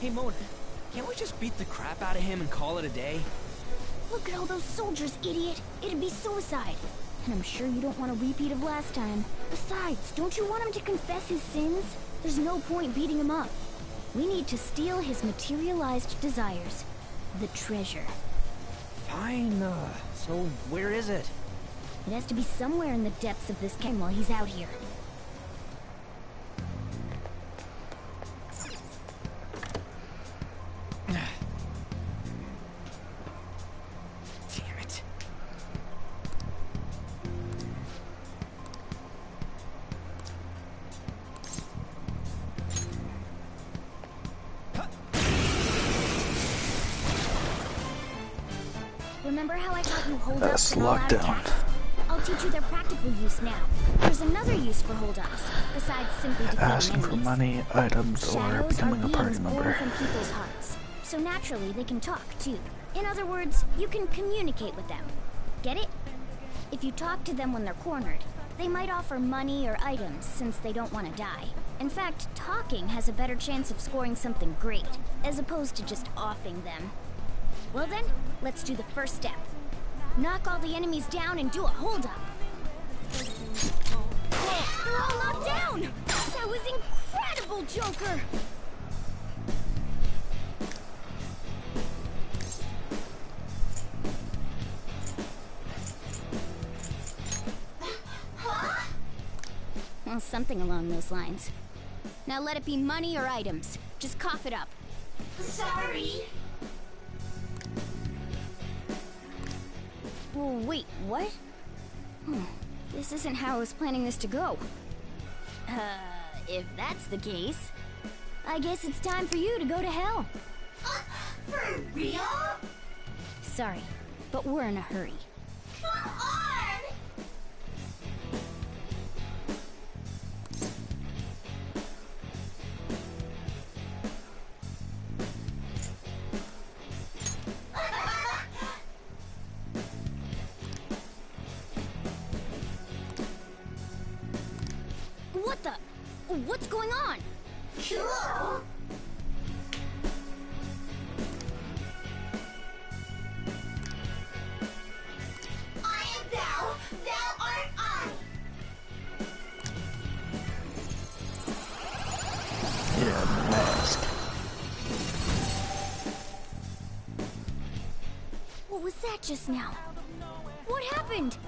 Hey, Mona, can't we just beat the crap out of him and call it a day? Look at all those soldiers, idiot! It'd be suicide. And I'm sure you don't want a repeat of last time. Besides, don't you want him to confess his sins? There's no point beating him up. We need to steal his materialized desires. The treasure. Fine, so where is it? It has to be somewhere in the depths of this cave while he's out here. Damn it. Remember how I taught you holdups That's and all-out lockdown. attacks? I'll teach you their practical use now. There's another use for holdups, besides simply defeating Asking for enemies. money, items, or Shadows becoming are a party beings born member. from people's hearts, so naturally they can talk too. In other words, you can communicate with them. Get it? If you talk to them when they're cornered, they might offer money or items since they don't want to die. In fact, talking has a better chance of scoring something great, as opposed to just offing them. Well then, let's do the first step. Knock all the enemies down and do a holdup. They're all knocked down! That was incredible, Joker! Well, something along those lines. Now let it be money or items. Just cough it up. Sorry. Well, wait, what? This isn't how I was planning this to go. If that's the case, I guess it's time for you to go to hell. For real? Sorry, but we're in a hurry. Come on! What the? What's going on? Cool! I am thou, thou art I! Yeah, mask. What was that just now? What happened?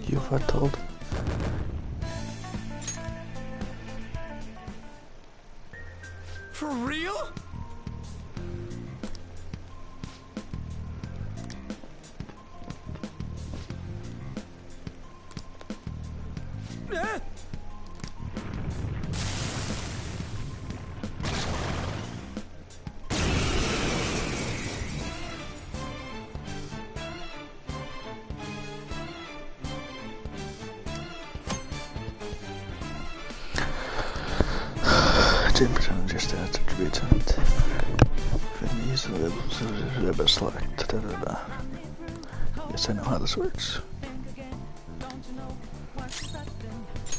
You were told. For real? Percent just stats attributes on it. When these levels are ever select. Yes, I know how this works.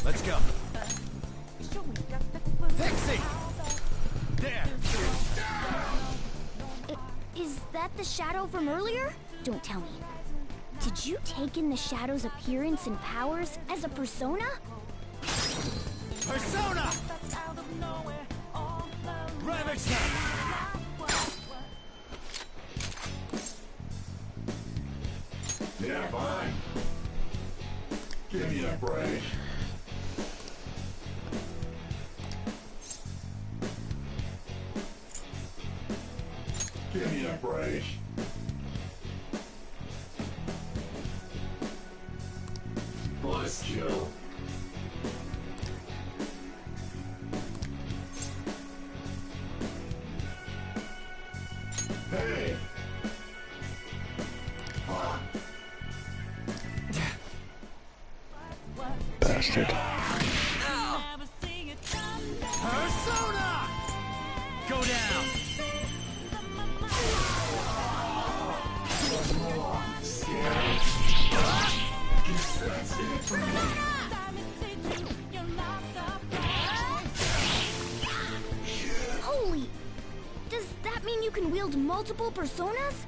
Let's go. Pixie! There! Is that the shadow from earlier? Don't tell me. Did you take in the shadow's appearance and powers as a persona? Persona! Remington! Yeah, fine. Give me a break. Give me a break. Let's kill. Hey! Bastard. Persona! Go down! Holy! Does that mean you can wield multiple personas?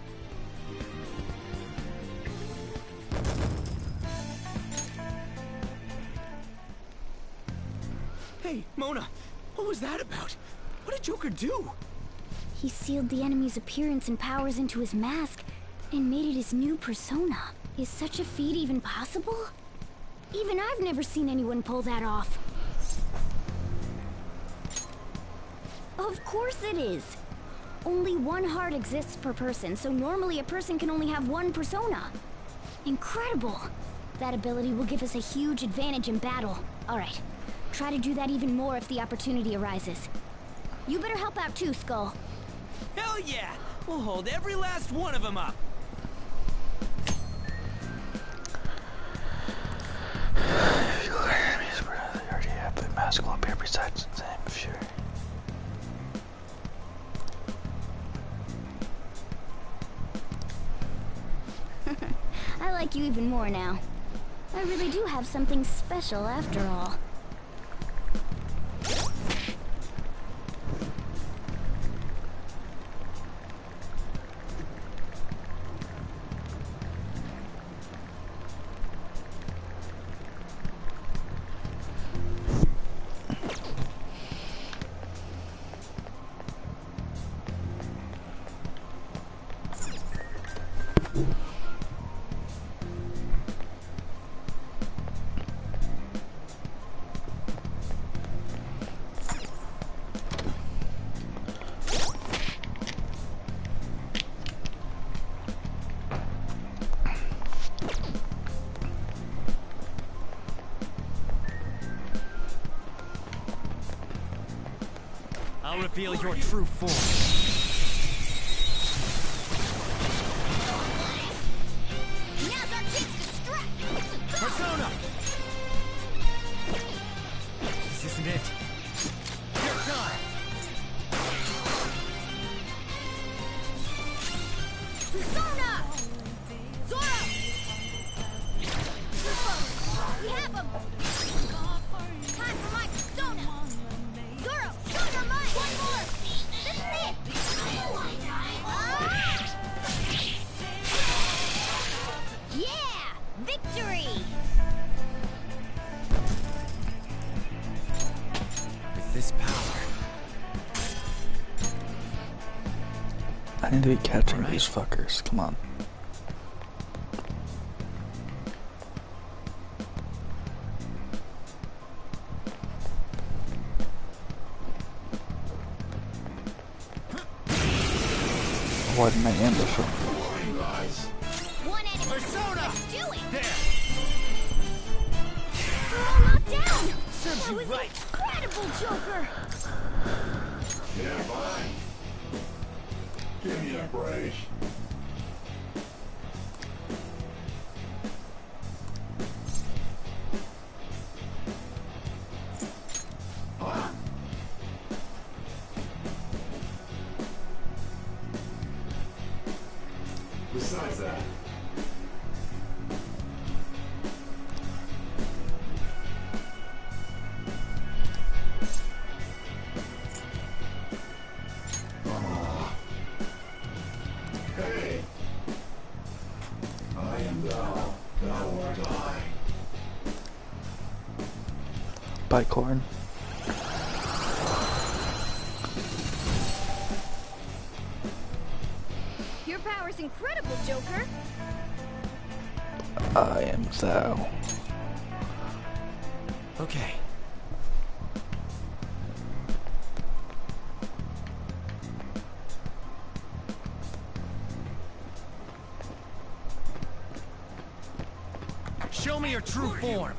Hey, Mona, what was that about? What did Joker do? He sealed the enemy's appearance and powers into his mask and made it his new persona. Is such a feat even possible? Even I've never seen anyone pull that off. Of course it is. Only one heart exists per person, so normally a person can only have one persona. Incredible! That ability will give us a huge advantage in battle. Alright, try to do that even more if the opportunity arises. You better help out too, Skull. Hell yeah! We'll hold every last one of them up. If you look at enemies, they already have the mask on paper besides the same, sure. I like you even more now. I really do have something special after all. I'll reveal your true form. Now's our chance to strike! Persona! This isn't it. Your time! Persona! Zoro! We have him! Time for my persona! Zoro, show your might! One more! This is it! Yeah! Victory! With this power, I need to be catching these fuckers. Come on. Why didn't I ambush him? One enemy! Persona! Let's do it! There! We're all knocked down! Serves That you was right. incredible, Joker! Yeah, fine. Give me a break. Besides that, hey, I am thou or die. Bicorn. Your power's incredible, Joker! I am thou. Okay. Show me your true form.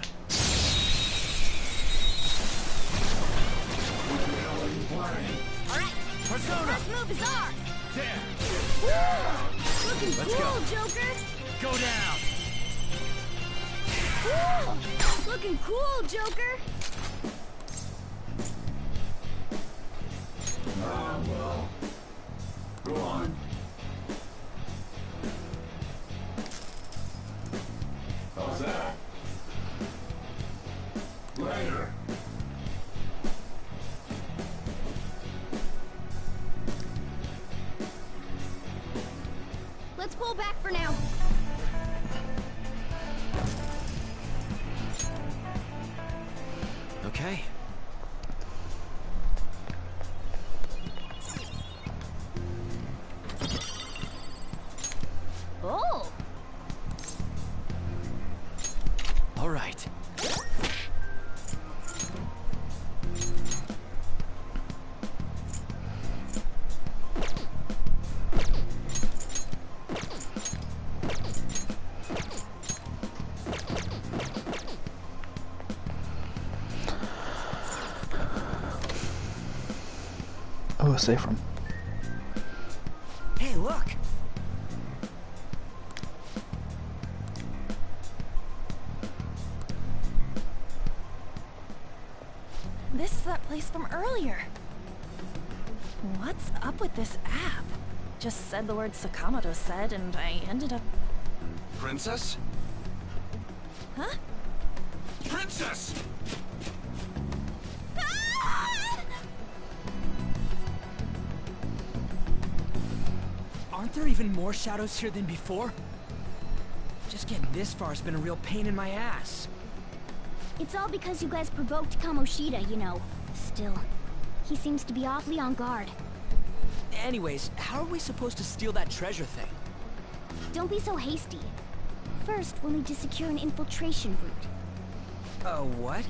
Alright, Persona! first move is ours! There! Looking Let's cool, go. Joker! Go down! Looking cool, Joker! Ah, well. Go on. How's that? Later. Let's pull back for now. Okay. Oh! All right. Oh, save from. Hey, look! place from earlier. What's up with this app? Just said the word Sakamoto said, and I ended up... Princess? Huh? Princess! Aren't there even more shadows here than before? Just getting this far has been a real pain in my ass. It's all because you guys provoked Kamoshida, you know. Still, he seems to be awfully on guard. Anyways, how are we supposed to steal that treasure thing? Don't be so hasty. First, we'll need to secure an infiltration route. What?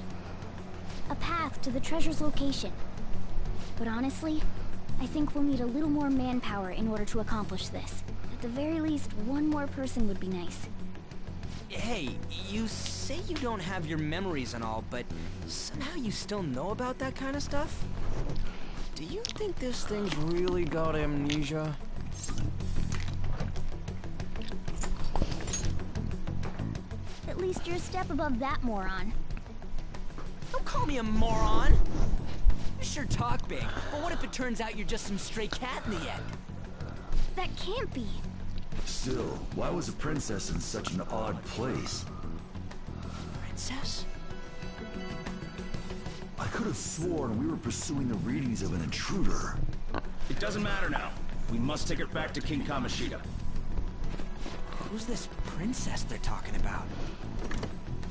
A path to the treasure's location. But honestly, I think we'll need a little more manpower in order to accomplish this. At the very least, one more person would be nice. Hey, you say you don't have your memories and all, but somehow you still know about that kind of stuff? Do you think this thing's really got amnesia? At least you're a step above that moron. Don't call me a moron! You sure talk big, but what if it turns out you're just some stray cat in the end? That can't be. Still, why was a princess in such an odd place? Princess? I could have sworn we were pursuing the readings of an intruder. It doesn't matter now. We must take her back to King Kamoshida. Who's this princess they're talking about?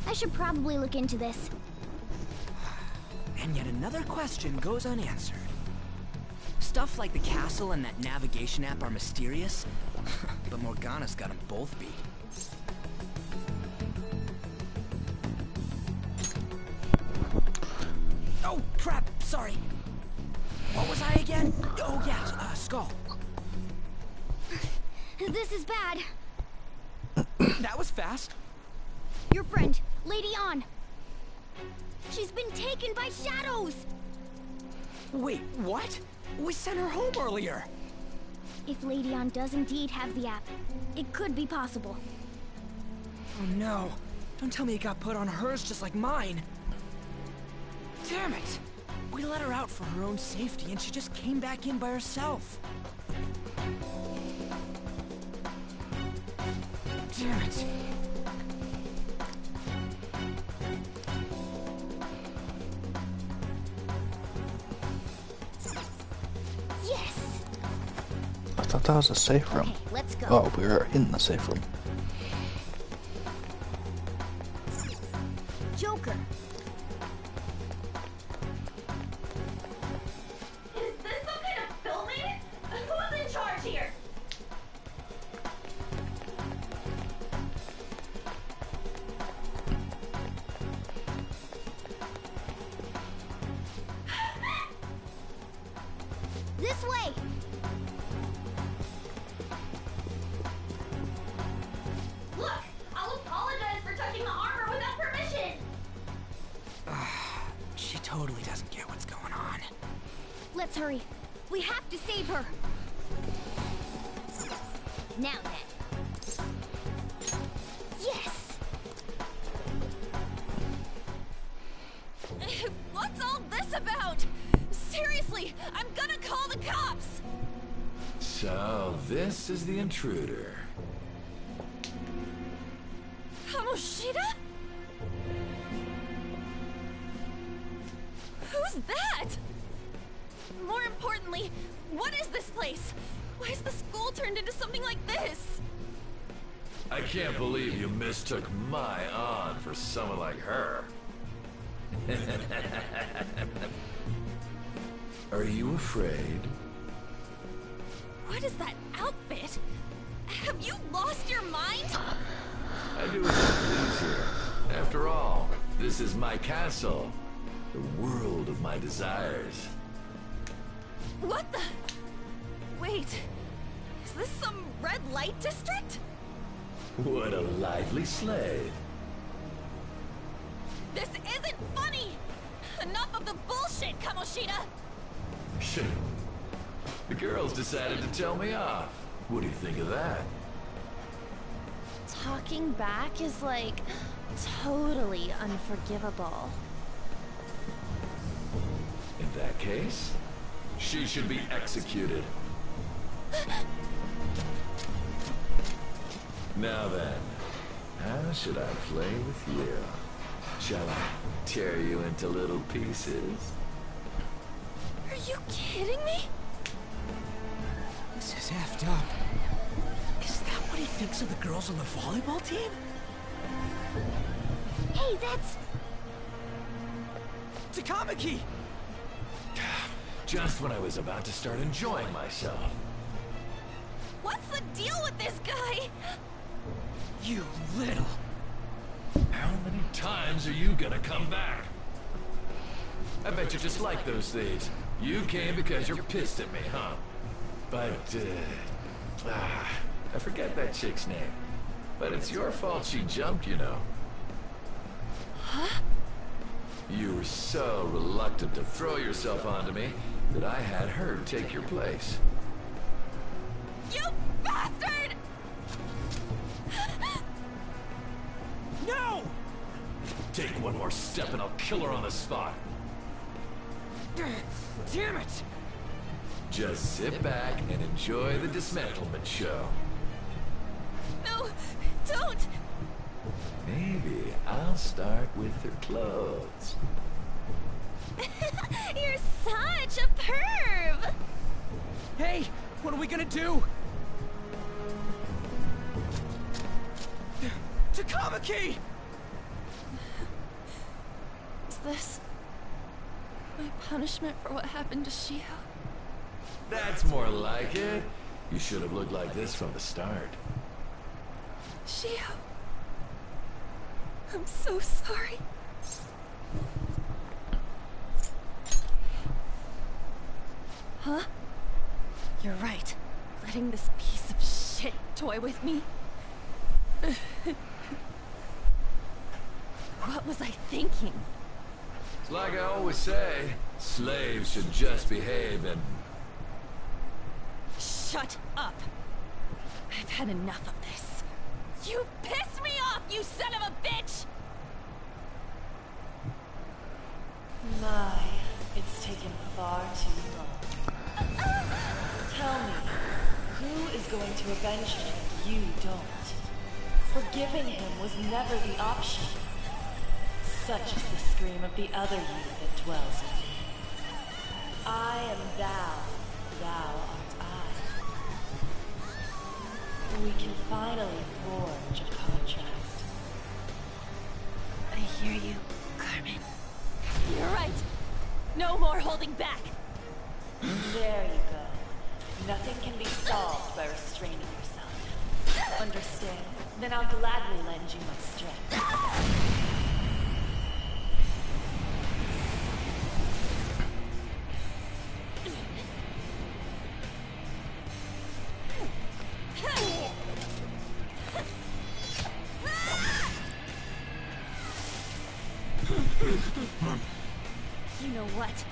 I should probably look into this. And yet another question goes unanswered. Stuff like the castle and that navigation app are mysterious, but Morgana's got them both beat. Oh, crap! Sorry. What was I again? Oh, yeah, Skull. This is bad. That was fast. Your friend, Lady Ann. She's been taken by shadows! Wait, what? We sent her home earlier. If Lady Ann does indeed have the app, it could be possible. Oh no. Don't tell me it got put on hers just like mine. Damn it! We let her out for her own safety and she just came back in by herself. Damn it. Yes! I thought that was a safe room. Okay, let's go. Oh, we were in the safe room. Joker! Is this some kind of filming? Who's in charge here? This way! Look! I'll apologize for touching the armor without permission! She totally doesn't get what's going on. Let's hurry. We have to save her. Now then. Yes! What's all this about? Seriously, I'm gonna call the cops! So, this is the intruder. Kamoshida? Who's that? More importantly, what is this place? Why is the school turned into something like this? I can't believe you mistook my aunt for someone like her. Are you afraid? What is that outfit? Have you lost your mind? I do as I please here. After all, this is my castle. The world of my desires. What the? Wait, is this some red light district? What a lively slave. This isn't funny! Enough of the bullshit, Kamoshida! The girls decided to tell me off. What do you think of that? Talking back is like totally unforgivable. that case, she should be executed. Now then, how should I play with you? Shall I tear you into little pieces? Are you kidding me? This is effed up. Is that what he thinks of the girls on the volleyball team? Hey, that's... Takamaki! Just when I was about to start enjoying myself. What's the deal with this guy? You little... How many times are you gonna come back? I bet you just like those things. You came because you're pissed at me, huh? But, I forget that chick's name. But it's your fault she jumped, you know. Huh? You were so reluctant to throw yourself onto me that I had her take your place. You bastard! No! Take one more step and I'll kill her on the spot. Damn it! Just sit back and enjoy the dismantlement show. No, don't! Maybe I'll start with her clothes. You're such a perv! Hey, what are we gonna do? Takamaki! Is this my punishment for what happened to Shiho? That's more like it. You should have looked like this from the start. Shiho, I'm so sorry. Huh? You're right. Letting this piece of shit toy with me. What was I thinking? It's like I always say, slaves should just behave and... Shut up! I've had enough of this. You pissed me off, you son of a bitch! My, it's taken far too long. Tell me, who is going to avenge him if you don't? Forgiving him was never the option. Such is the scream of the other you that dwells in me. I am thou, thou art I. We can finally forge a contract. I hear you, Carmen. You're right. No more holding back. There you go. Nothing can be solved by restraining yourself. Understand? Then I'll gladly lend you my strength. You know what?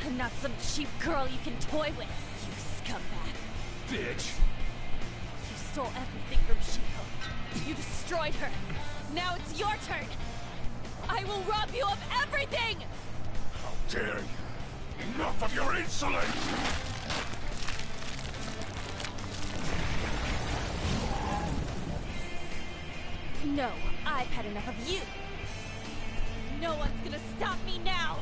I'm not some cheap girl you can toy with, you scumbag. Bitch! You stole everything from Shiho. You destroyed her. Now it's your turn. I will rob you of everything! How dare you! Enough of your insolence! No, I've had enough of you. No one's gonna stop me now.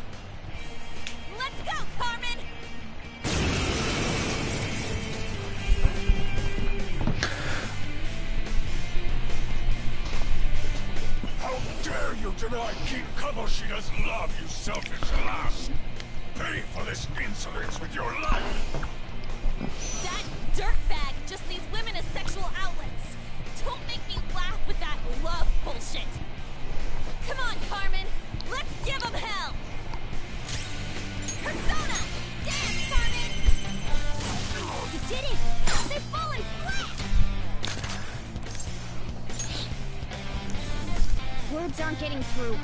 Let's go, Carmen! How dare you deny King Kamoshida's love, you selfish lass! Pay for this insolence with your life! That dirtbag just sees women as sexual outlets. Don't make me laugh with that love bullshit. Come on, Carmen. Let's give them hell. Persona! Dance, Carmen! You did it! They're falling flat! Words aren't getting through.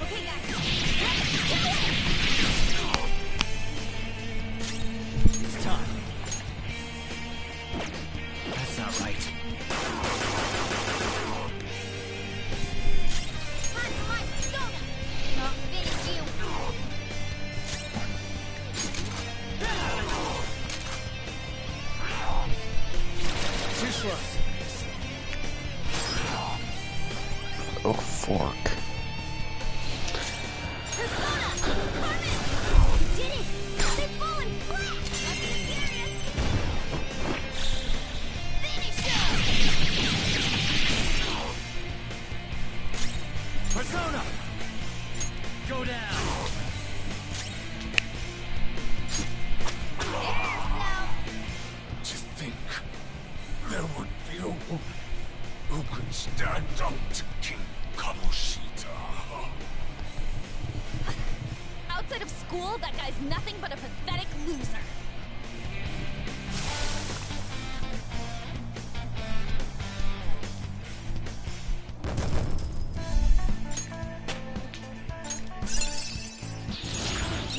Okay, guys. It's time. That's not right. Persona! useless. Oh, fork. Persona! Carmen! You did it! They've fallen flat! Nothing serious! Finish him! Persona! Go down! To think there would be a woman who could stand up to King Kamoshida. Outside of school, that guy's nothing but a pathetic loser.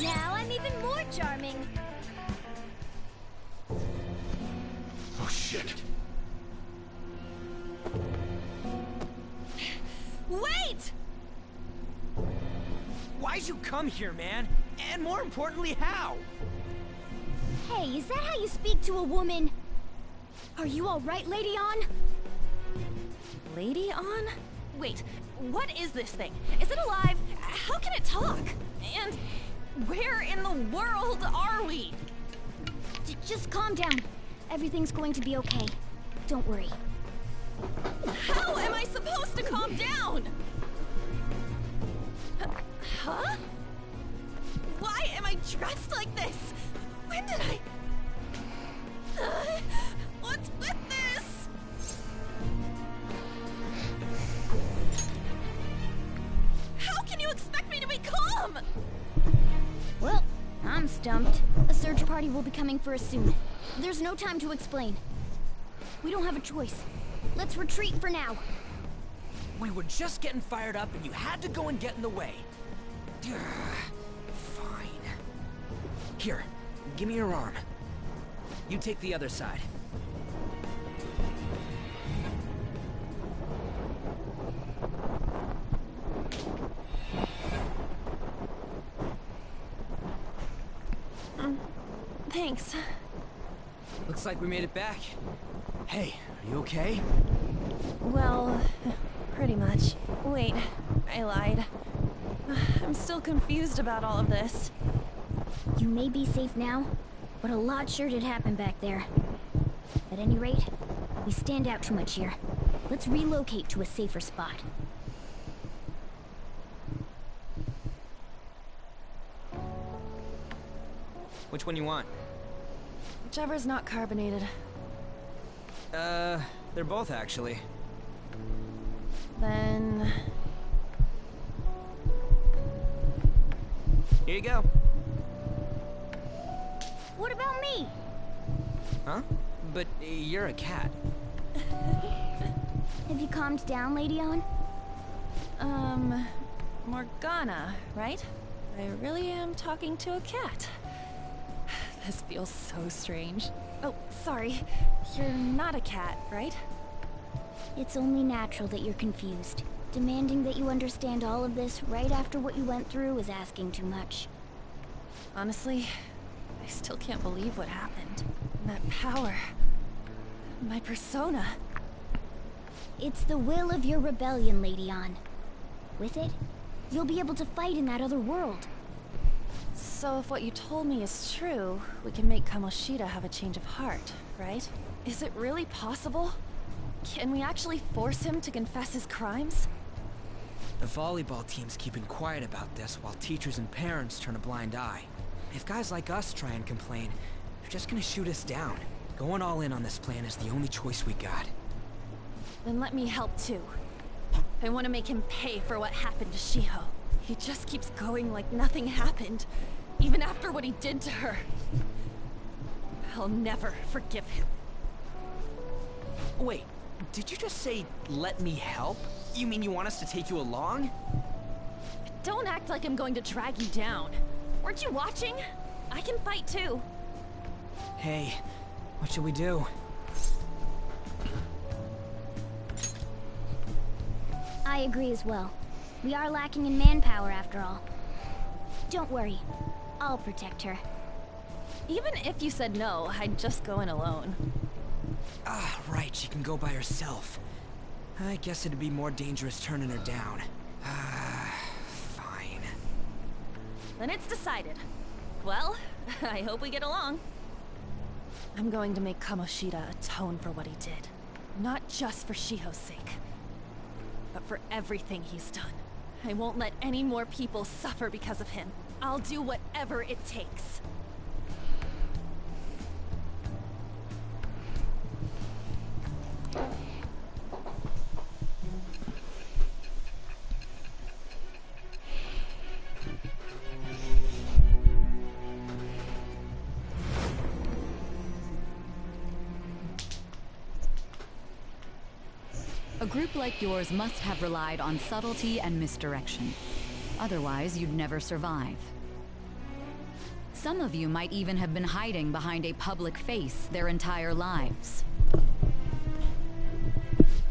Now I'm even more charming. Oh shit. Wait! Why'd you come here, man? And more importantly, how? Hey, is that how you speak to a woman? Are you alright, Lady On? Lady On? Wait, what is this thing? Is it alive? How can it talk? And where in the world are we? Just calm down. Everything's going to be okay. Don't worry. How am I supposed to calm down? Huh? Why am I dressed like this? When did I... what's with this? How can you expect me to be calm? Well, I'm stumped. A search party will be coming for us soon. There's no time to explain. We don't have a choice. Let's retreat for now. We were just getting fired up and you had to go and get in the way. Fine. Here, give me your arm. You take the other side. Thanks. Looks like we made it back. Hey, are you okay? Well, pretty much. Wait, I lied. I'm still confused about all of this. You may be safe now, but a lot sure did happen back there. At any rate, we stand out too much here. Let's relocate to a safer spot. Which one you want? Whichever's not carbonated. They're both actually. Then... Here you go. What about me? Huh? But you're a cat. Have you calmed down, Lady On? Morgana, right? I really am talking to a cat. This feels so strange. Oh, sorry. You're not a cat, right? It's only natural that you're confused. Demanding that you understand all of this right after what you went through is asking too much. Honestly, I still can't believe what happened. That power. My persona. It's the will of your rebellion, Lady On. With it, you'll be able to fight in that other world. So if what you told me is true, we can make Kamoshida have a change of heart, right? Is it really possible? Can we actually force him to confess his crimes? The volleyball team's keeping quiet about this while teachers and parents turn a blind eye. If guys like us try and complain, they're just gonna shoot us down. Going all in on this plan is the only choice we got. Then let me help too. I want to make him pay for what happened to Shiho. He just keeps going like nothing happened, even after what he did to her. I'll never forgive him. Wait, did you just say, let me help? You mean you want us to take you along? Don't act like I'm going to drag you down. Weren't you watching? I can fight too. Hey, what should we do? I agree as well. We are lacking in manpower after all. Don't worry. I'll protect her. Even if you said no, I'd just go in alone. Ah, right, she can go by herself. I guess it'd be more dangerous turning her down. Fine. Then it's decided. Well, I hope we get along. I'm going to make Kamoshida atone for what he did. Not just for Shiho's sake, but for everything he's done. I won't let any more people suffer because of him. I'll do whatever it takes. A group like yours must have relied on subtlety and misdirection. Otherwise, you'd never survive. Some of you might even have been hiding behind a public face their entire lives.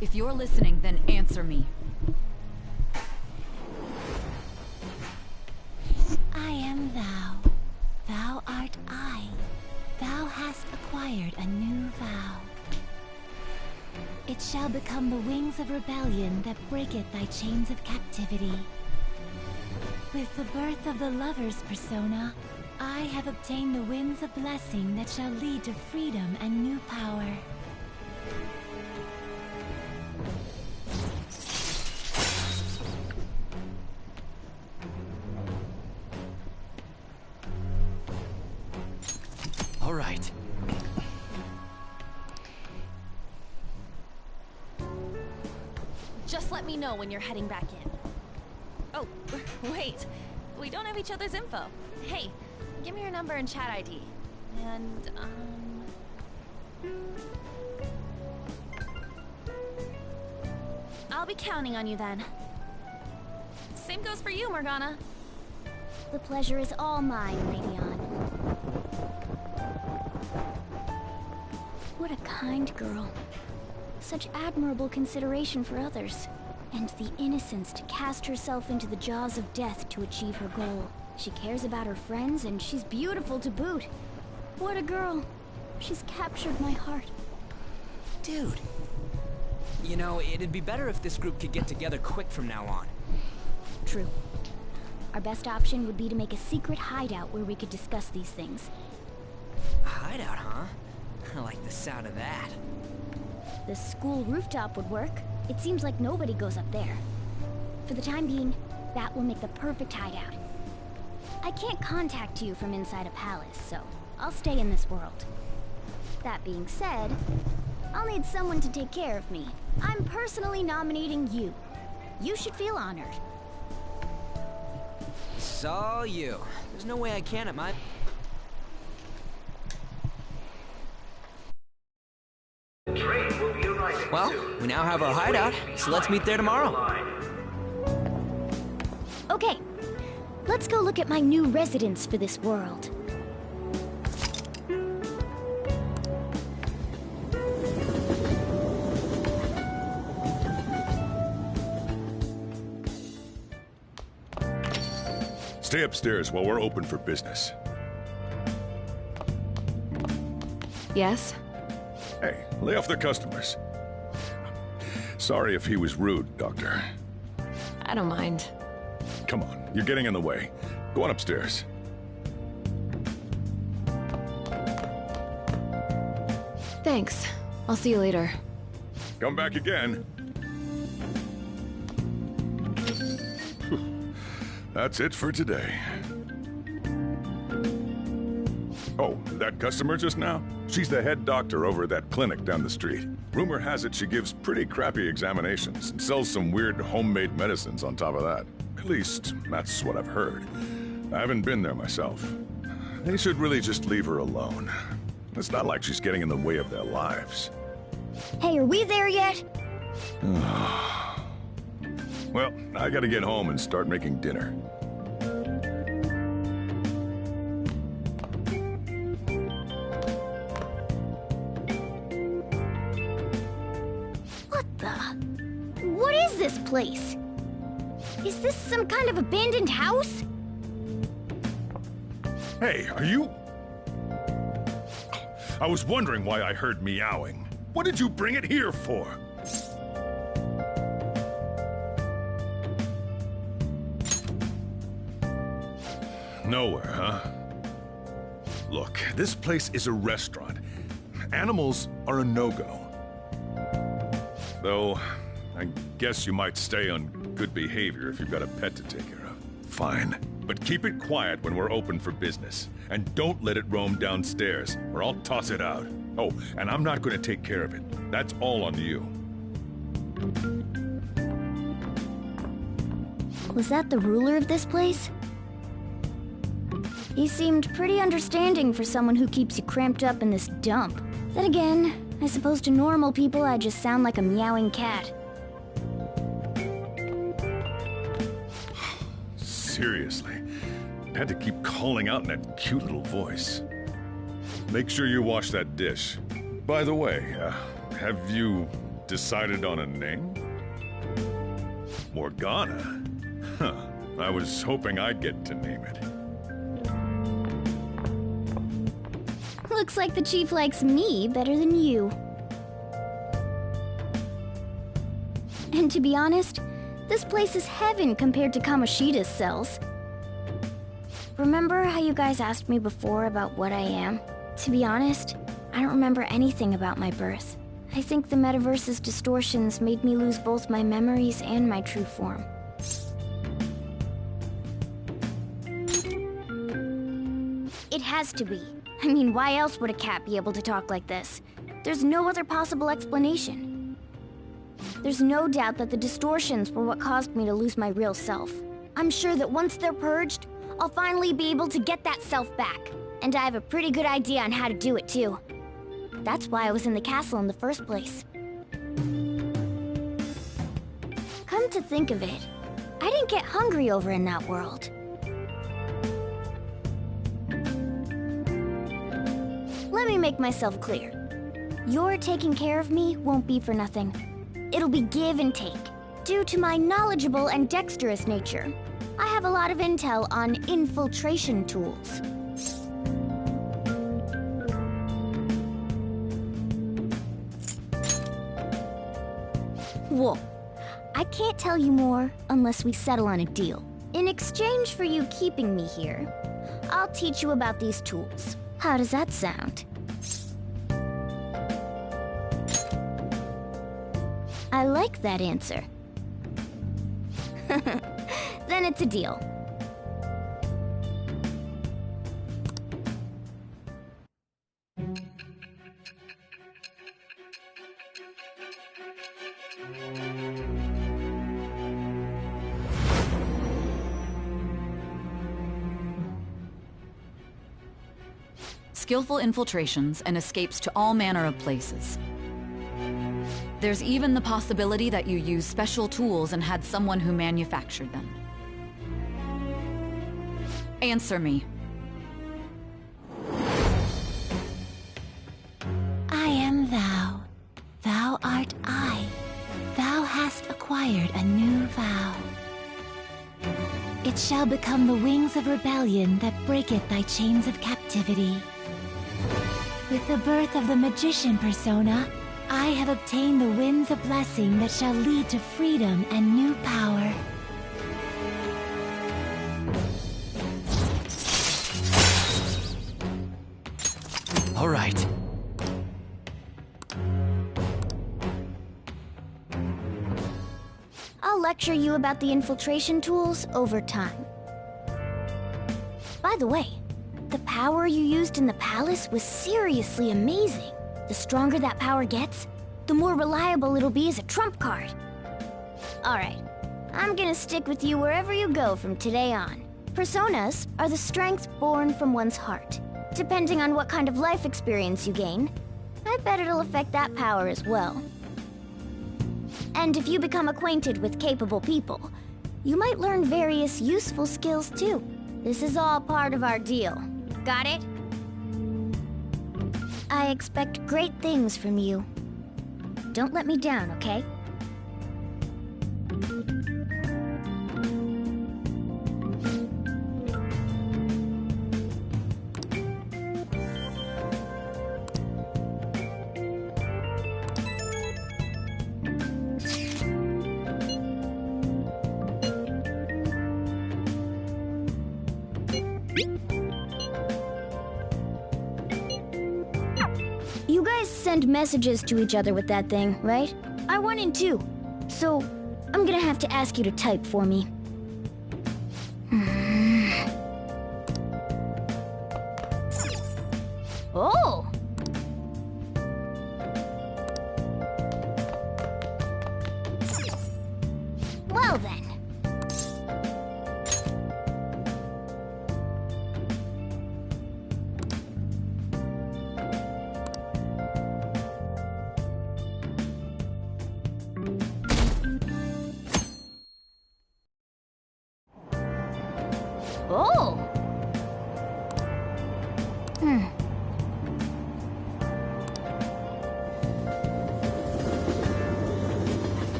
If you're listening, then answer me. I am thou. Thou art I. Thou hast acquired a new vow. It shall become the wings of rebellion that breaketh thy chains of captivity. With the birth of the lover's persona, I have obtained the winds of blessing that shall lead to freedom and new power. All right. Just let me know when you're heading back in. Oh, wait. We don't have each other's info. Hey, give me your number and chat ID. And, I'll be counting on you then. Same goes for you, Morgana. The pleasure is all mine, Radeon. What a kind girl. Such admirable consideration for others. And the innocence to cast herself into the jaws of death to achieve her goal. She cares about her friends, and she's beautiful to boot. What a girl. She's captured my heart. Dude. You know, it'd be better if this group could get together quick from now on. True. Our best option would be to make a secret hideout where we could discuss these things. A hideout, huh? I like the sound of that. The school rooftop would work. It seems like nobody goes up there. For the time being, that will make the perfect hideout. I can't contact you from inside a palace, so I'll stay in this world. That being said, I'll need someone to take care of me. I'm personally nominating you. You should feel honored. So you. There's no way I can at my... Well, we now have our hideout, so let's meet there tomorrow. Okay, let's go look at my new residence for this world. Stay upstairs while we're open for business. Yes? Hey, lay off the customers. Sorry if he was rude, Doctor. I don't mind. Come on, you're getting in the way. Go on upstairs. Thanks. I'll see you later. Come back again. That's it for today. Oh, that customer just now? She's the head doctor over at that clinic down the street. Rumor has it she gives pretty crappy examinations and sells some weird homemade medicines on top of that. At least, that's what I've heard. I haven't been there myself. They should really just leave her alone. It's not like she's getting in the way of their lives. Hey, are we there yet? Well, I gotta get home and start making dinner. What is this place? Is this some kind of abandoned house? Hey, are you... I was wondering why I heard meowing. What did you bring it here for? Nowhere, huh? Look, this place is a restaurant. Animals are a no-go. Though, I guess you might stay on good behavior if you've got a pet to take care of. Fine. But keep it quiet when we're open for business. And don't let it roam downstairs, or I'll toss it out. Oh, and I'm not going to take care of it. That's all on you. Was that the ruler of this place? He seemed pretty understanding for someone who keeps you cramped up in this dump. Then again, I suppose to normal people I just sound like a meowing cat. Seriously, I had to keep calling out in that cute little voice. Make sure you wash that dish. By the way, have you decided on a name? Morgana? Huh. I was hoping I'd get to name it. Looks like the chief likes me better than you. And to be honest, this place is heaven compared to Kamoshida's cells. Remember how you guys asked me before about what I am? To be honest, I don't remember anything about my birth. I think the metaverse's distortions made me lose both my memories and my true form. It has to be. I mean, why else would a cat be able to talk like this? There's no other possible explanation. There's no doubt that the distortions were what caused me to lose my real self. I'm sure that once they're purged, I'll finally be able to get that self back. And I have a pretty good idea on how to do it too. That's why I was in the castle in the first place. Come to think of it, I didn't get hungry over in that world. Let me make myself clear. Your taking care of me won't be for nothing. It'll be give and take. Due to my knowledgeable and dexterous nature, I have a lot of intel on infiltration tools. Whoa. I can't tell you more unless we settle on a deal. In exchange for you keeping me here, I'll teach you about these tools. How does that sound? I like that answer. Then it's a deal. Skillful infiltrations and escapes to all manner of places. There's even the possibility that you used special tools and had someone who manufactured them. Answer me. I am thou. Thou art I. Thou hast acquired a new vow. It shall become the wings of rebellion that breaketh thy chains of captivity. With the birth of the magician persona, I have obtained the winds of blessing that shall lead to freedom and new power. All right. I'll lecture you about the infiltration tools over time. By the way, the power you used in the palace was seriously amazing. The stronger that power gets, the more reliable it'll be as a trump card. Alright, I'm gonna stick with you wherever you go from today on. Personas are the strength born from one's heart. Depending on what kind of life experience you gain, I bet it'll affect that power as well. And if you become acquainted with capable people, you might learn various useful skills too. This is all part of our deal. Got it? I expect great things from you. Don't let me down, okay? send messages to each other with that thing, right? I want in too. So, I'm gonna have to ask you to type for me. Oh! Well then. Oh!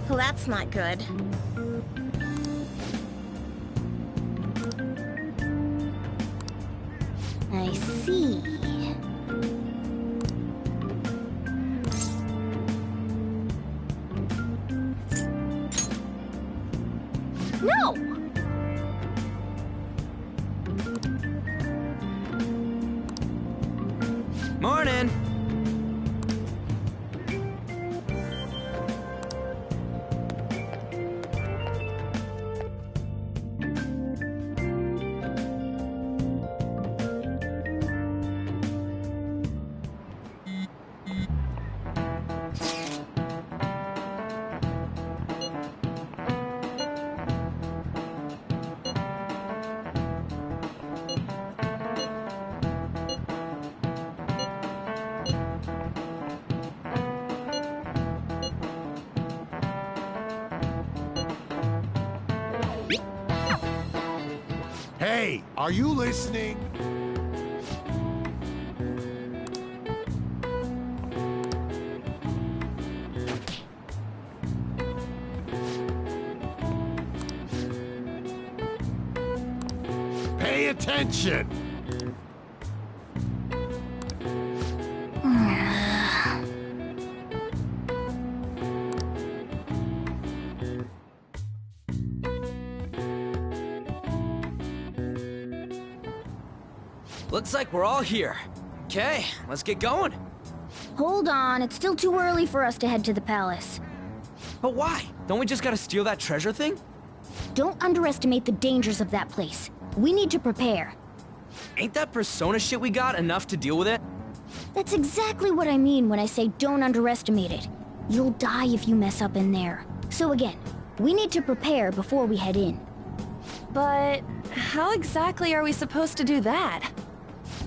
Well, that's not good. I see. No! Morning! Hey, are you listening? Pay attention! Looks like we're all here. Okay, let's get going. Hold on, it's still too early for us to head to the palace. But why? Don't we just gotta steal that treasure thing? Don't underestimate the dangers of that place. We need to prepare. Ain't that persona shit we got enough to deal with it? That's exactly what I mean when I say don't underestimate it. You'll die if you mess up in there. So again, we need to prepare before we head in. But how exactly are we supposed to do that?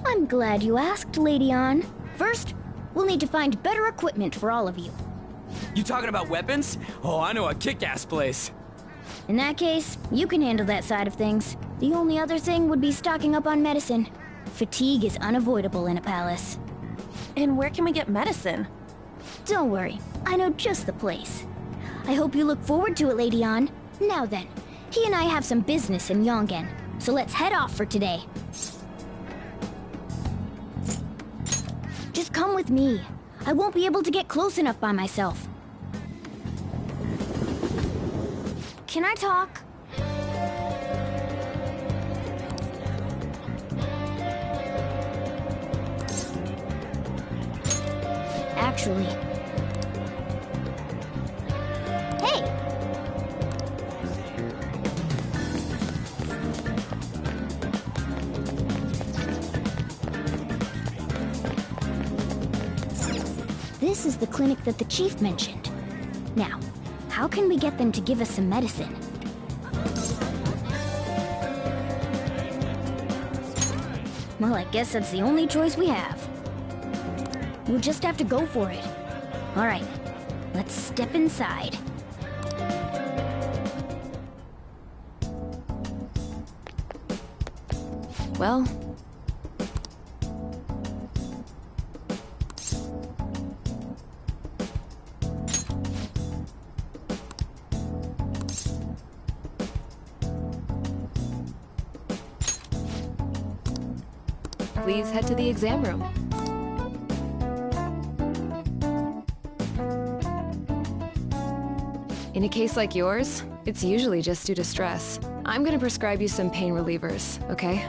I'm glad you asked, Lady Ann. First, we'll need to find better equipment for all of you. You talking about weapons? Oh, I know a kick-ass place. In that case, you can handle that side of things. The only other thing would be stocking up on medicine. Fatigue is unavoidable in a palace. And where can we get medicine? Don't worry, I know just the place. I hope you look forward to it, Lady Ann. Now then, he and I have some business in Yongen, so let's head off for today. Just come with me. I won't be able to get close enough by myself. Can I talk? Actually... Hey! This is the clinic that the chief mentioned. Now, how can we get them to give us some medicine? Well, I guess that's the only choice we have. We'll just have to go for it. All right, let's step inside. Well... Please head to the exam room. In a case like yours, it's usually just due to stress. I'm gonna prescribe you some pain relievers, okay?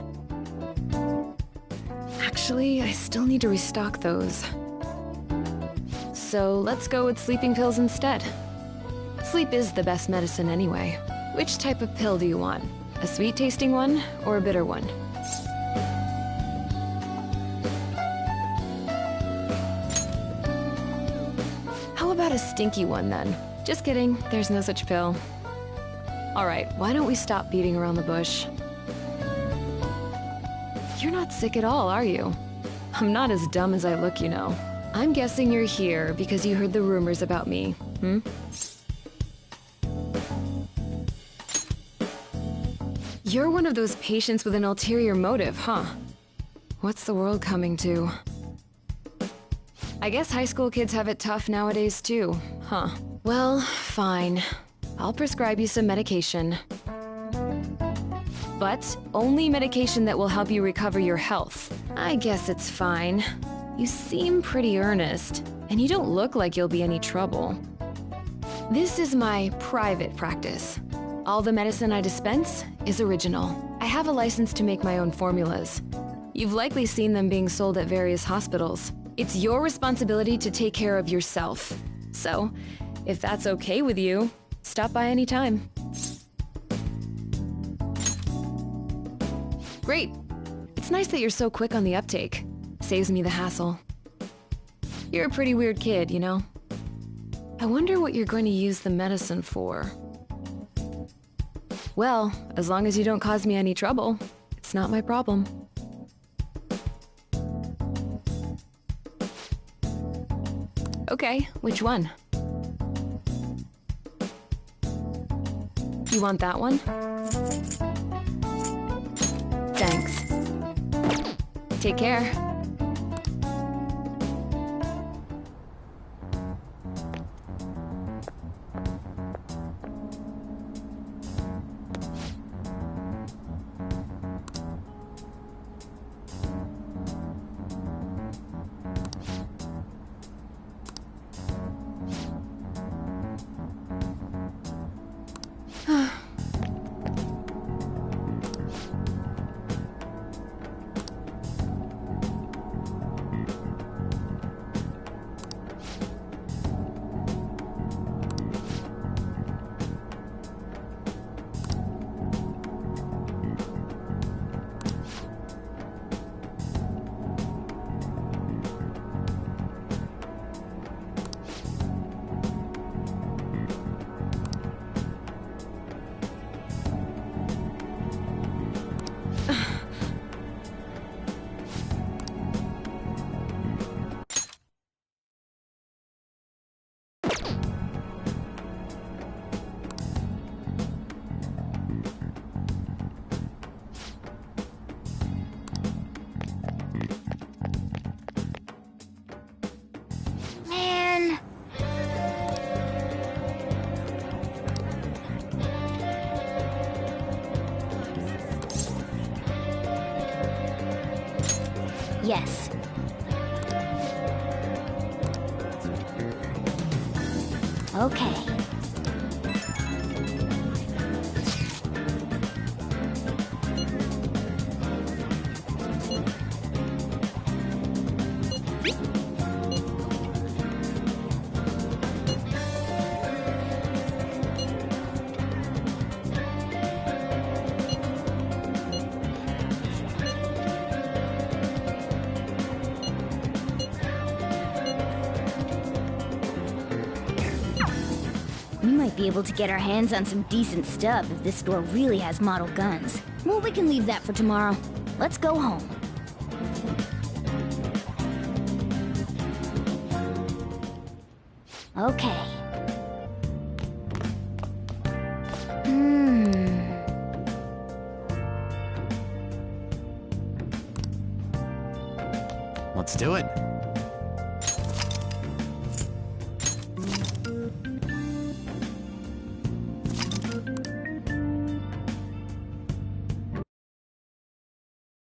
Actually, I still need to restock those. So let's go with sleeping pills instead. Sleep is the best medicine anyway. Which type of pill do you want? A sweet-tasting one or a bitter one? How about a stinky one then? Just kidding, there's no such pill. Alright, why don't we stop beating around the bush? You're not sick at all, are you? I'm not as dumb as I look, you know. I'm guessing you're here because you heard the rumors about me, hmm? You're one of those patients with an ulterior motive, huh? What's the world coming to? I guess high school kids have it tough nowadays too, huh? Well, fine. I'll prescribe you some medication. But only medication that will help you recover your health. I guess it's fine. You seem pretty earnest, and you don't look like you'll be any trouble. This is my private practice. All the medicine I dispense is original. I have a license to make my own formulas. You've likely seen them being sold at various hospitals. It's your responsibility to take care of yourself. So, if that's okay with you, stop by anytime. Great. It's nice that you're so quick on the uptake. Saves me the hassle. You're a pretty weird kid, you know? I wonder what you're going to use the medicine for. Well, as long as you don't cause me any trouble, it's not my problem. Okay, which one? You want that one? Thanks. Take care. Man. Yes. Okay. We might be able to get our hands on some decent stuff if this store really has model guns. Well, we can leave that for tomorrow. Let's go home. Okay. Let's do it.